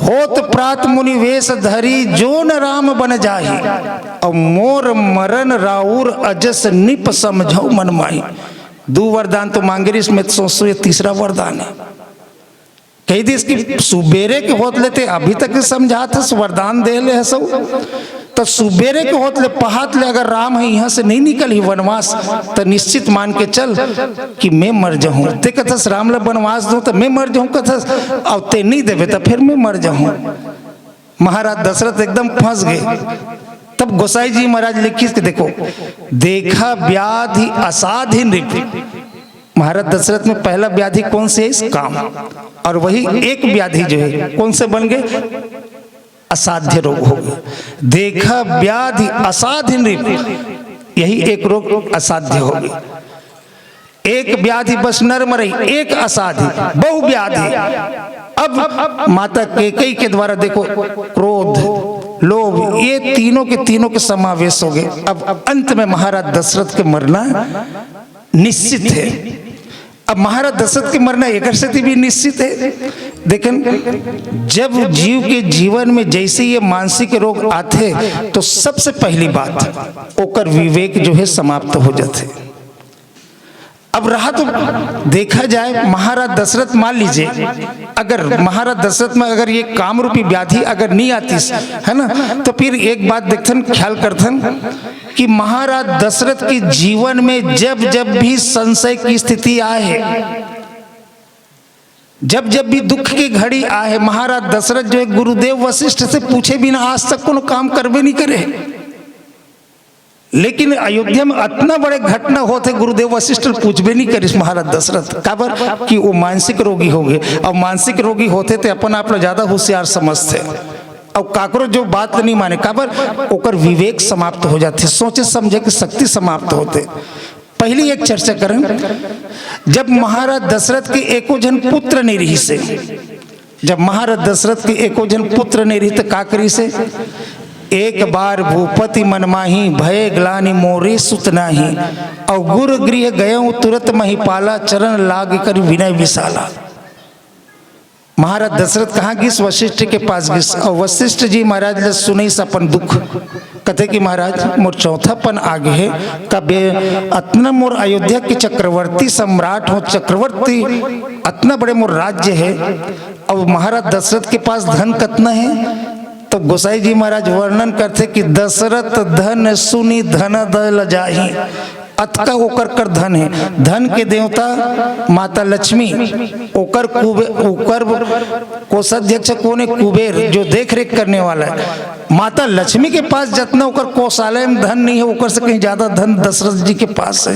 होत प्रात मुनि वेश धरी जो न राम बन जाही, और मोर मरण राउर अजस निप समझो मन माही। दो वरदान तो मांगे, इसमें सोचो ये तीसरा वरदान है। कही दी इसकी सुबेरे के होत लेते, अभी तक समझाते वरदान दे ले सब, तो सुबेरे के होत ले पहात ले अगर राम है यहाँ से नहीं निकल ही वनवास, तो निश्चित मान के चल कि मैं मर जाऊं। ते कथस राम ले वनवास दो तो मैं मर जाऊं, कथस अब ते नहीं देवे तो फिर मैं मर जाऊं। महाराज दशरथ एकदम फंस गए। तब गोसाई जी महाराज लिखी कि देखो, देखा व्याधि असाधि नृप। महाराज दशरथ में पहला व्याधि कौन से है? इस काम, और वही एक व्याधि जो है कौन से बन गए? असाध्य रोग हो गए। देखा व्याधि असाध्य नृप, यही एक रोग असाध्य हो गई। एक व्याधि बस नर मरई, एक असाध्य बहु व्याधि। अब माता केकई के द्वारा देखो क्रोध लोभ ये तीनों के समावेश हो गए। अब अंत में महाराज दशरथ के मरना निश्चित है। अब महाराज दशरथ के मरना एक स्थिति भी निश्चित है। देखें, जब जीव के जीवन में जैसे ये मानसिक रोग आते तो सबसे पहली बात ओकर विवेक जो है समाप्त हो जाते। अब रहा तो देखा जाए महाराज दशरथ, मान लीजिए अगर महाराज दशरथ में अगर ये काम रूपी व्याधि अगर नहीं आती है ना, तो फिर एक बात देखथन ख्याल करथन कि महाराज दशरथ के जीवन में जब जब भी संशय की स्थिति आए, जब जब भी दुख की घड़ी आए, महाराज दशरथ जो है गुरुदेव वशिष्ठ से पूछे बिना आज तक कोनो काम करबे नहीं करे। लेकिन अयोध्या में इतना बड़े घटना होते गुरुदेव वशिष्ठ पूछबे नहीं करिस महाराज दशरथ, काबर कि वो मानसिक रोगी हो गए। और मानसिक रोगी होते थे अपन आप ज्यादा होशियार समझते, और काकरो जो बात नहीं माने, काबर ओकर विवेक समाप्त हो जाते, सोचे समझे की शक्ति समाप्त होते। पहली एक चर्चा करें, जब महाराज दशरथ के एको जन पुत्र नहीं रही से, जब महाराज दशरथ के एको जन पुत्र नहीं रही तो का करी से? एक बार भूपति मनमाही भय ग्लानि मोरे सुत नाही, और गुरु गृह गयो तुरंत महिपाला चरण लाग कर विनय विशाला। महाराज दशरथ कहाँ गिस? वशिष्ठ के पास गिस। और वशिष्ठ जी महाराज ने सुनई अपन दुख, कहते कि महाराज मोर चौथापन आगे है, तब अतना मोर अयोध्या के चक्रवर्ती सम्राट हो, चक्रवर्ती अतना बड़े मोर राज्य है, अब महाराज दशरथ के पास धन कितना है? तो गोसाई जी महाराज वर्णन करते कि दशरथ धन सुनी धन दल जाही, अतका ओकर कर धन है। धन के देवता माता लक्ष्मी, ओकर ओकर कोषाध्यक्ष कौन है? कुबेर, जो देख रेख करने वाला है। माता लक्ष्मी के पास जितना ओकर कोषालय में धन नहीं है, ओकर से कहीं ज्यादा धन दशरथ जी के पास है।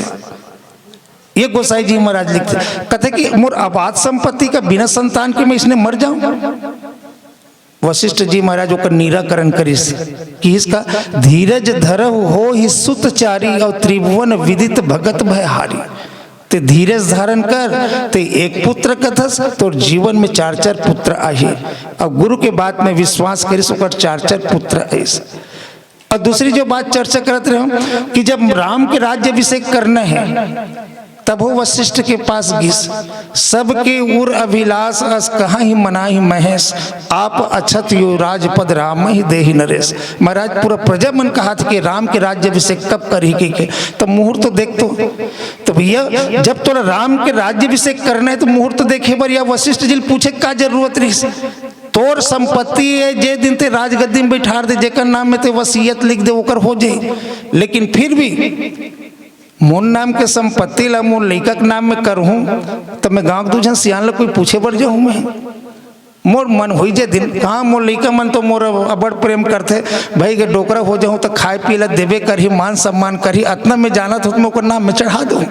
ये गोसाई जी महाराज लिखते, कहते कि मोर आबाद संपत्ति का बिना संतान के मैं इसने मर जाऊं। वशिष्ठ जी महाराज ओकर निराकरण करिस कि इसका धीरज धरहु हो ही सुतचारी और त्रिभुवन विदित भगत भयहारी। ते धीरज धारण कर, ते एक पुत्र कथस तो जीवन में 4-4 पुत्र आए, और गुरु के बात में विश्वास करिस ओकर 4-4 पुत्र आए। और दूसरी जो बात चर्चा करते रहे कि जब राम के राज्य अभिषेक करना है, तब वो वशिष्ठ के पास गिस, सबके उर अभिलाष अस कहाँ ही मनाही महेश, आप अछत यो राजपद राम ही देहि नरेश। महाराज पूरा प्रजा मन कहा था कि राम के राज्य अभिषेक कब कर ही के, तो मुहूर्त तो देख तो भैया जब तोरा राम के राज्य अभिषेक करना है तो मुहूर्त देखे बर या वशिष्ठ जी पूछे का जरूरत रही? तोर संपत्ति है, जे दिन ते राजगद्दी में बैठा दे, जेकर नाम में ते वसीयत लिख दे ओकर हो जाए। लेकिन फिर भी मोर नाम के संपत्ति ला मोर लइका के नाम में करहूं, तो मैं गांव दूजन सियान ला कोई पूछे बर जाऊं? मैं मोर मन हो जे दिन, हाँ मोर लइका मन तो मोर अबड़ प्रेम करते, भाई के डोकरा हो जाऊं तो खाए पी ला देवे करही, मान सम्मान करही, अतना में जाना तो मैं ओकर नाम में चढ़ा दूं,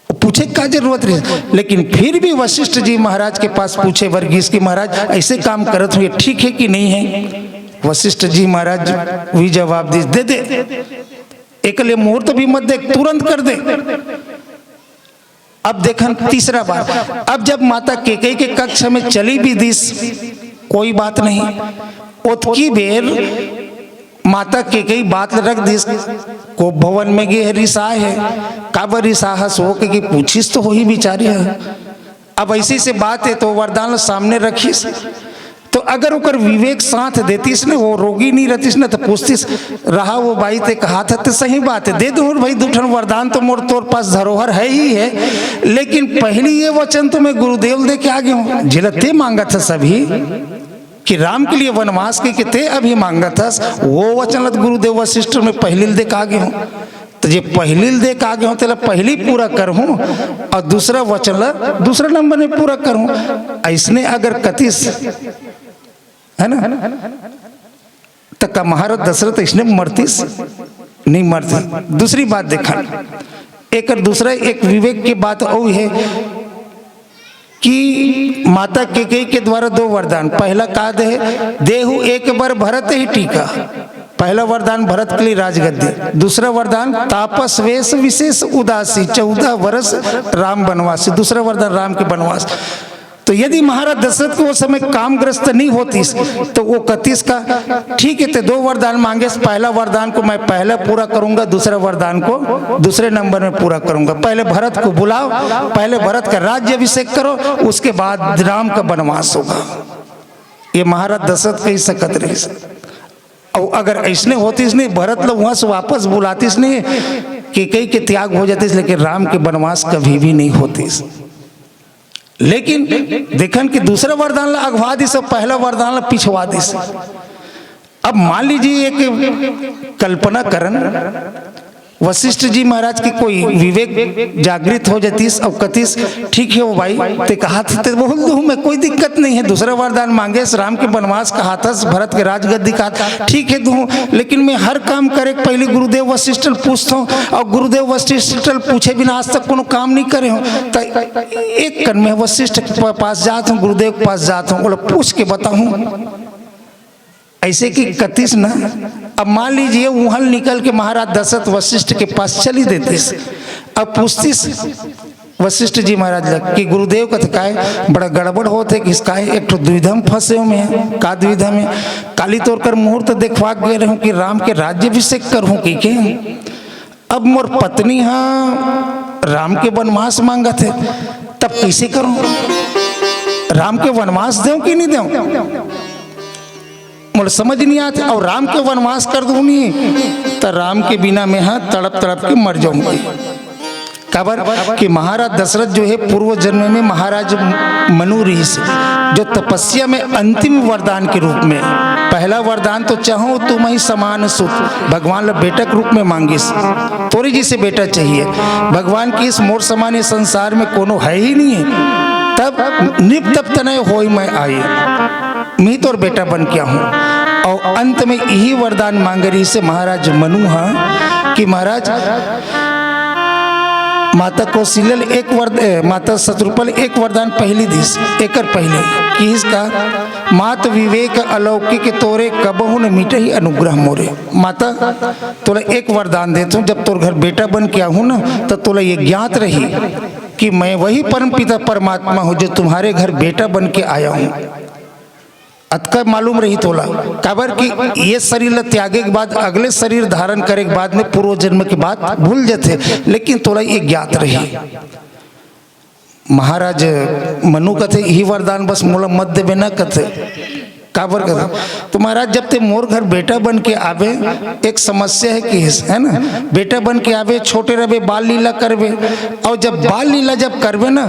पूछे का जरूरत रही। लेकिन फिर भी वशिष्ठ जी महाराज के पास पूछे वर्गीस की महाराज ऐसे काम करत हुए ठीक है कि नहीं है? वशिष्ठ जी महाराज वही जवाब दे दे, एक लिए मुहूर्त भी मत देख, तुरंत कर दे। अब देखन तीसरा बार, अब जब माता केकई के कक्ष में चली भी दिस, कोई बात नहीं, उतकी बेर माता केकई बात रख दिस, को भवन में गे रिसा है, काबर रिसा हो के पूछिस तो हो ही बिचारी है। अब ऐसी से बात है तो वरदान सामने रखीस, तो अगर ओकर विवेक साथ देतीस ने, वो रोगी नहीं रहतीस ने, तो पूछतीस रहा वो बाई ते कहा था तो सही बात है, दे दो भाई दूठन वरदान तो मोर तोर पास धरोहर है ही है, लेकिन पहली ये वचन तो मैं गुरुदेव दे के आ गया हूँ। जिलते मांगा था सभी कि राम के लिए वनवास के ते अभी मांगा था, वो वचन गुरुदेव वशिष्ठ में पहली दे के आ गया हूँ। तो ये पहली दे के आ गया हूँ तेला पहली पूरा करहूँ, और दूसरा वचन ला दूसरा नंबर में पूरा करहूँ। ऐसने अगर कतिस है ना, तो का महाराज दशरथ इसने मरतीस नहीं मरती। दूसरी बात देखा, एक दूसरा एक विवेक की बात और है कि माता केकई के द्वारा 2 वरदान, पहला का दे देहु एक बार भरत ही टीका, पहला वरदान भरत के लिए राजगद्दी, दूसरा वरदान तापस वेश विशेष उदासी 14 वर्ष राम वनवासी, दूसरा वरदान राम के वनवास। तो यदि महाराज दशरथ को वो समय कामग्रस्त नहीं होती तो वो कतीस का ठीक है, तो 2 वरदान मांगे, पहला वरदान को मैं पहले पूरा करूंगा, दूसरे वरदान को दूसरे नंबर में पूरा करूंगा। पहले भरत को बुलाओ, पहले भरत का राज्य अभिषेक करो, उसके बाद राम का वनवास होगा। ये महाराज दशरथ कही सकत रही। और अगर ऐसने होती नहीं, भरत लोग वहां से वापस बुलाती नहीं, केकई के त्याग हो जाती, लेकिन राम के वनवास कभी भी नहीं होती। लेकिन देखन कि दूसरा वरदान ला अगवा दी, सब पहला वरदान ला पिछवा दी। अब मान लीजिए एक कल्पना करन, वशिष्ठ जी महाराज की कोई विवेक जागृत हो जाती और कतीस ठीक है वो भाई ते कहा थे बोल दो मैं, कोई दिक्कत नहीं है, दूसरा वरदान मांगे, राम के वनवास कहा था, भरत के राजगद्दी कहा ठीक है दूं, लेकिन मैं हर काम करे पहले गुरुदेव वशिष्ठ पूछता हूँ, और गुरुदेव वशिष्ठ पूछे बिना आज तक कोनो काम नहीं करे हूँ। तो एक कन में वशिष्ठ के पास जाता हूँ, गुरुदेव के पास जाता हूँ, बोला पूछ के बताऊँ ऐसे कि कतीस ना। अब मान लीजिए वहां निकल के महाराज दशरथ वशिष्ठ के पास चली देती, अब पूछतीस वशिष्ठ जी महाराज लग कि गुरुदेव का का बड़ा गड़बड़ होते कि इसका एक तो द्विधा में फंसे में है, का द्विधा में काली तौर कर मुहूर्त देखवा गए रहूं कि राम के राज्य अभिषेक करूं कि के, अब मोर पत्नी हाँ राम के वनवास मांगा थे, तब कैसे करूं? राम के वनवास दें कि नहीं दें? मुझे समझ नहीं आते। और राम के वनवास कर दूँ नहीं तो राम के बिना मैं हाँ तड़प तड़प के मर जाऊंगी। खबर कि महाराज दशरथ जो है पूर्व जन्म में महाराज मनु ऋषि जो तपस्या में अंतिम वरदान के रूप में, पहला वरदान तो चाहो तुम ही समान सुत, भगवान ला बेटा के रूप में मांगिस, तोरी जी से बेटा चाहिए। भगवान की इस मोर समान संसार में कोनो है ही नहीं है। तब निप तब तनय होई मैं आई, मैं तो बेटा बन क्या हूँ। और अंत में यही वरदान मांग रही से महाराज मनु हाँ कि महाराज माता कौशल्या एक माता शत्रुपल एक वरदान पहली दिस एकर पहले कि इसका मात विवेक अलौकिक तोरे कबहु न मिटही अनुग्रह मोरे। माता तोला एक वरदान देता हूँ, जब तोर घर बेटा बन के आऊँ ना तो तोला ये ज्ञात रही कि मैं वही परम पिता परमात्मा हूँ जो तुम्हारे घर बेटा बन के आया हूँ। अतका मालूम रही तोला काबर कि ये शरीर त्यागे के बाद अगले शरीर धारण करे के बाद में पूर्व जन्म के बाद भूल जाते, लेकिन तोला ये ज्ञात रही। महाराज मनु कथे यही वरदान बस मोला मत देवे न कथे काबर कथा। तो महाराज जब ते मोर घर बेटा बन के आवे एक समस्या है कि है ना, बेटा बन के आवे छोटे रहे बाल लीला करवे, और जब बाल लीला जब करवे ना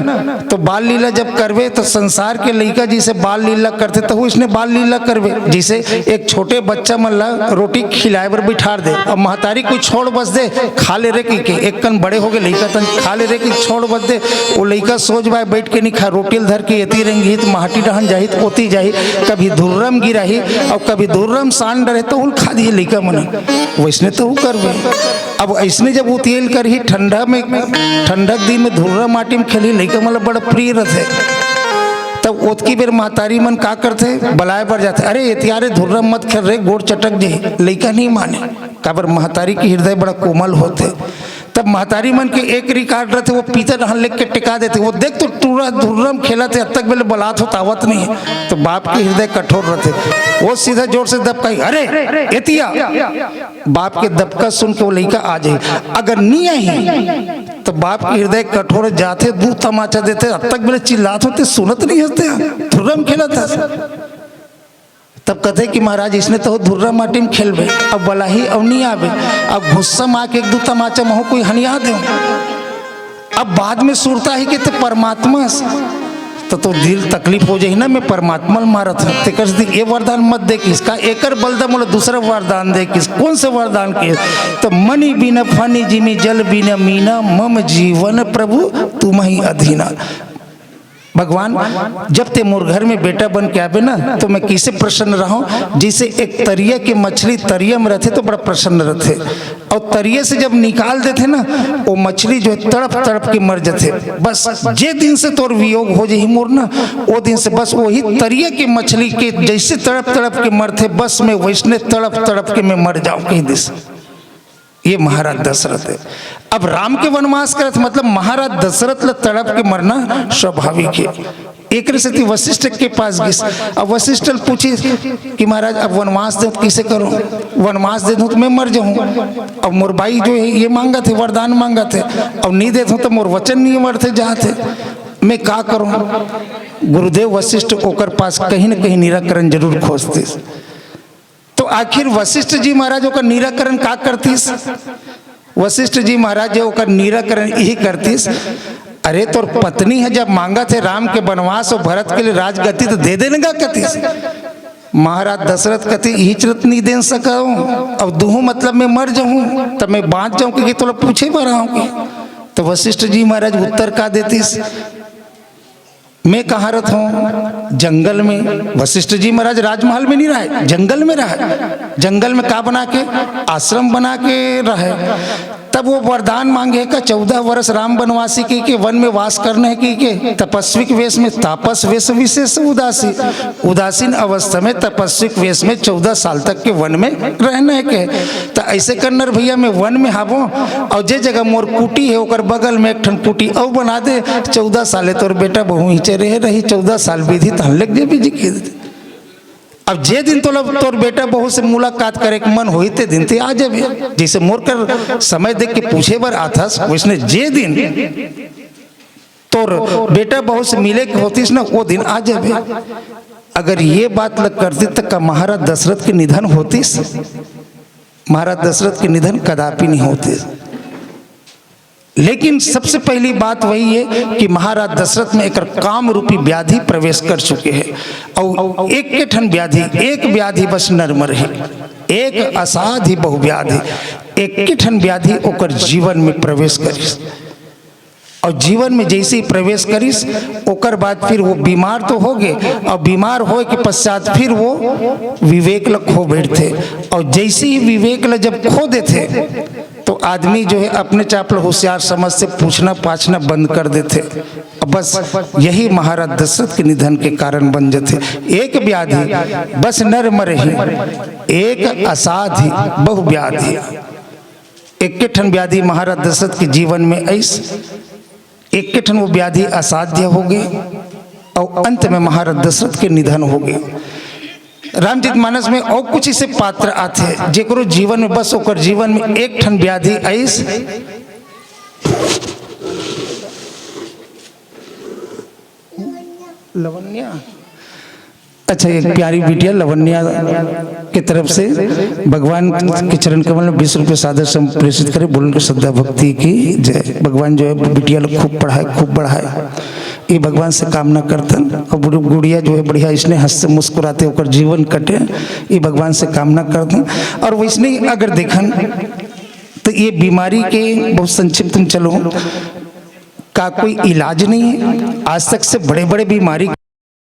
तो बाल लीला जब करवे तो संसार के लड़का जिसे बाल लीला करते तो वो इसने बाल लीला करवे। जिसे एक छोटे बच्चा मन ला रोटी खिलाए बर बिठार दे और महतारी कोई छोड़ बस दे खा ले रे कि एक कन बड़े हो गए लड़का तन खा ले रे कि छोड़ बस दे, वो लड़का सोच बाय बैठ के नहीं खा, रोटी धर के एती रहेंगी तो माटी डहन जाही तो ओती जाही, कभी धुर्रम गिराही और कभी धुर्रम सांड रहे तो खा दिए लड़का मन वैसने तो वो कर। अब ऐसने जब वो तेल कर ही ठंडा में ठंडक दिन में धुर्रा माटी में खेली लड़का मतलब बड़ा प्रिय रहते। तब ओतकी बेर महतारी मन का करते बलाए पर जाते, अरे एतियारे धुर्रा मत खेल रहे गोड़ चटक जाए, लड़का नहीं माने काबर महतारी के हृदय बड़ा कोमल होते। तब महतारी मन के एक रिकॉर्ड रहते वो पीते रहन लेके के टिका देते, वो देख तो टूरा धुर्रम खेला थे अब तक बेले बलात हो तावत नहीं है। तो बाप के हृदय कठोर रहते, वो सीधा जोर से दबकाई अरे एतिया, बाप के दबका सुन के वो लड़का आ जाए, अगर नहीं आई तो बाप के हृदय कठोर जाते दू तमाचा देते, अब तक बेले चिल्लात होते सुनत नहीं हंसते धुर्रम खेला था। तब कहते कि महाराज इसने तो धुर्रा माटी में खेलबे अब बलाही अब नहीं आवे, अब गुस्सा माँ के एक दो तमाचा महो कोई हनिया दे। अब बाद में सुरता है कि ते परमात्मा तो दिल तकलीफ हो जाए ना, मैं परमात्मा मारत हूँ ते ये वरदान मत दे किसका एकर बलदा मोला दूसरा वरदान दे किस कौन से वरदान के। तो मनी बिना फनी जिमी जल बिना मीना मम जीवन प्रभु तुम ही अधीना। भगवान जब ते मोर घर में बेटा बन के आवे ना तो मैं किसे प्रसन्न रहूं, जिसे एक तरिया के मछली तरिया में रहते तो बड़ा प्रसन्न रहते, और तरिया से जब निकाल देते ना वो मछली जो है तड़प तड़प के मर जाते। बस जे दिन से तोर वियोग हो जाही मोर ना वो दिन से बस वही तरिया के मछली के जैसे तड़प तड़प के मरते बस मैं वैसने तड़प तड़प के मैं मर जाऊं कहीं दिस। ये महाराज दशरथ है। अब राम के वनवास करत मतलब महाराज दशरथ ला तड़प के मरना स्वाभाविक है। एक से वशिष्ठ के पास गई, अब वशिष्ठ पूछी कि महाराज अब वनवास दे किसे करूं, वनवास दे दूं तो मैं मर जाऊं। अब मोर भाई जो है ये मांगा थे वरदान मांगा थे, अब नहीं दे तो मोर वचन नहीं मरते जाते, मैं का करूं। गुरुदेव वशिष्ठ ओकर पास कहीं न कहीं निराकरण जरूर खोजते। तो आखिर वशिष्ठ जी महाराज का निराकरण का करतीस, वशिष्ठ जी महाराज जो का निराकरण यही करतीस, अरे तोर पत्नी है जब मांगा थे राम के वनवास और भरत के लिए राजगति तो दे देने का कतीस। महाराज दशरथ कति हिचरत नहीं दे सका हूँ, अब दूहू मतलब मैं मर जाऊं तब मैं बांट जाऊं क्योंकि तोला पूछे पर आऊंगी। तो वशिष्ठ जी महाराज उत्तर का देतीस, मैं कहाँ रहता हूँ जंगल में। वशिष्ठ जी महाराज राजमहल में नहीं रहे, जंगल में रहे, जंगल में का बना के आश्रम बना के रहे। तब वो वरदान मांगे का 14 वर्ष राम वनवासी के वन में वास करने है के तपस्विक वेश में, तापस वेश विशेष उदासी, उदासीन अवस्था में तपस्विक वेश में 14 साल तक के वन में रहना है के। तो ऐसे करनर भैया मैं वन में हावो और जे जगह मोर कुटी है ओकर बगल में एक ठन कुटी और बना दे, 14 साल तोर बेटा बहु ही रहे रही, 14 साल विधि तहन लग जे बीजी के। अब जे दिन तोर बेटा बहू से मुलाकात करे के मन होई ते दिन ते आ जाबे, जैसे मोर कर समय देख के पूछे बर आथस वैसने जे दिन तो बेटा बहू से मिले के होतीस ना वो दिन आ जाबे। अगर ये बात लग करती तक का महाराज दशरथ के निधन होतीस, महाराज दशरथ के निधन कदापि नहीं होते। लेकिन सबसे पहली बात वही है कि महाराज दशरथ में एक काम रूपी व्याधि प्रवेश कर चुके हैं और एक के ठन व्याधि, एक व्याधि बस नरम रही, एक असाध्य बहुव्याधि, एक के ठन व्याधि ओकर जीवन में प्रवेश करिस और जीवन में जैसे ही प्रवेश करिस ओकर बाद फिर वो बीमार तो हो गए और बीमार होए के पश्चात फिर वो विवेक ल खो बैठते और जैसे ही विवेक ल जब खो देते तो आदमी जो है अपने चापल होशियार समझ से पूछना पाछना बंद कर देते। बस यही महाराज दशरथ के निधन के कारण बन जाते। एक व्याधि बस नर मरहि, एक असाध्य बहुव्याधि। एक के ठन व्याधि महाराज दशरथ के जीवन में ऐसे एक के ठन वो व्याधि असाध्य हो गए और अंत में महाराज दशरथ के निधन हो गए। रामचरितमानस में और कुछ इसे पात्र आते जेकरो जीवन में बस ओकर जीवन में एक ठन व्याधि ऐस लवन्या, अच्छा एक प्यारी बिटिया लवन्या की तरफ से भगवान के चरण कमल में 20 रुपये सादर से प्रेषित करे, बोलन के श्रद्धा भक्ति की जय। भगवान जो है बिटिया लोग खूब पढ़ाए खूब बढ़ाए, ये भगवान से कामना करतन और गुड़िया जो है बढ़िया इसने हंस से मुस्कुराते होकर जीवन कटे, ये भगवान से कामना करतन। और वैसने अगर देखन तो ये बीमारी के बहुत संक्षिप्त में चलो का कोई इलाज नहीं है आज तक से, बड़े बड़े बीमारी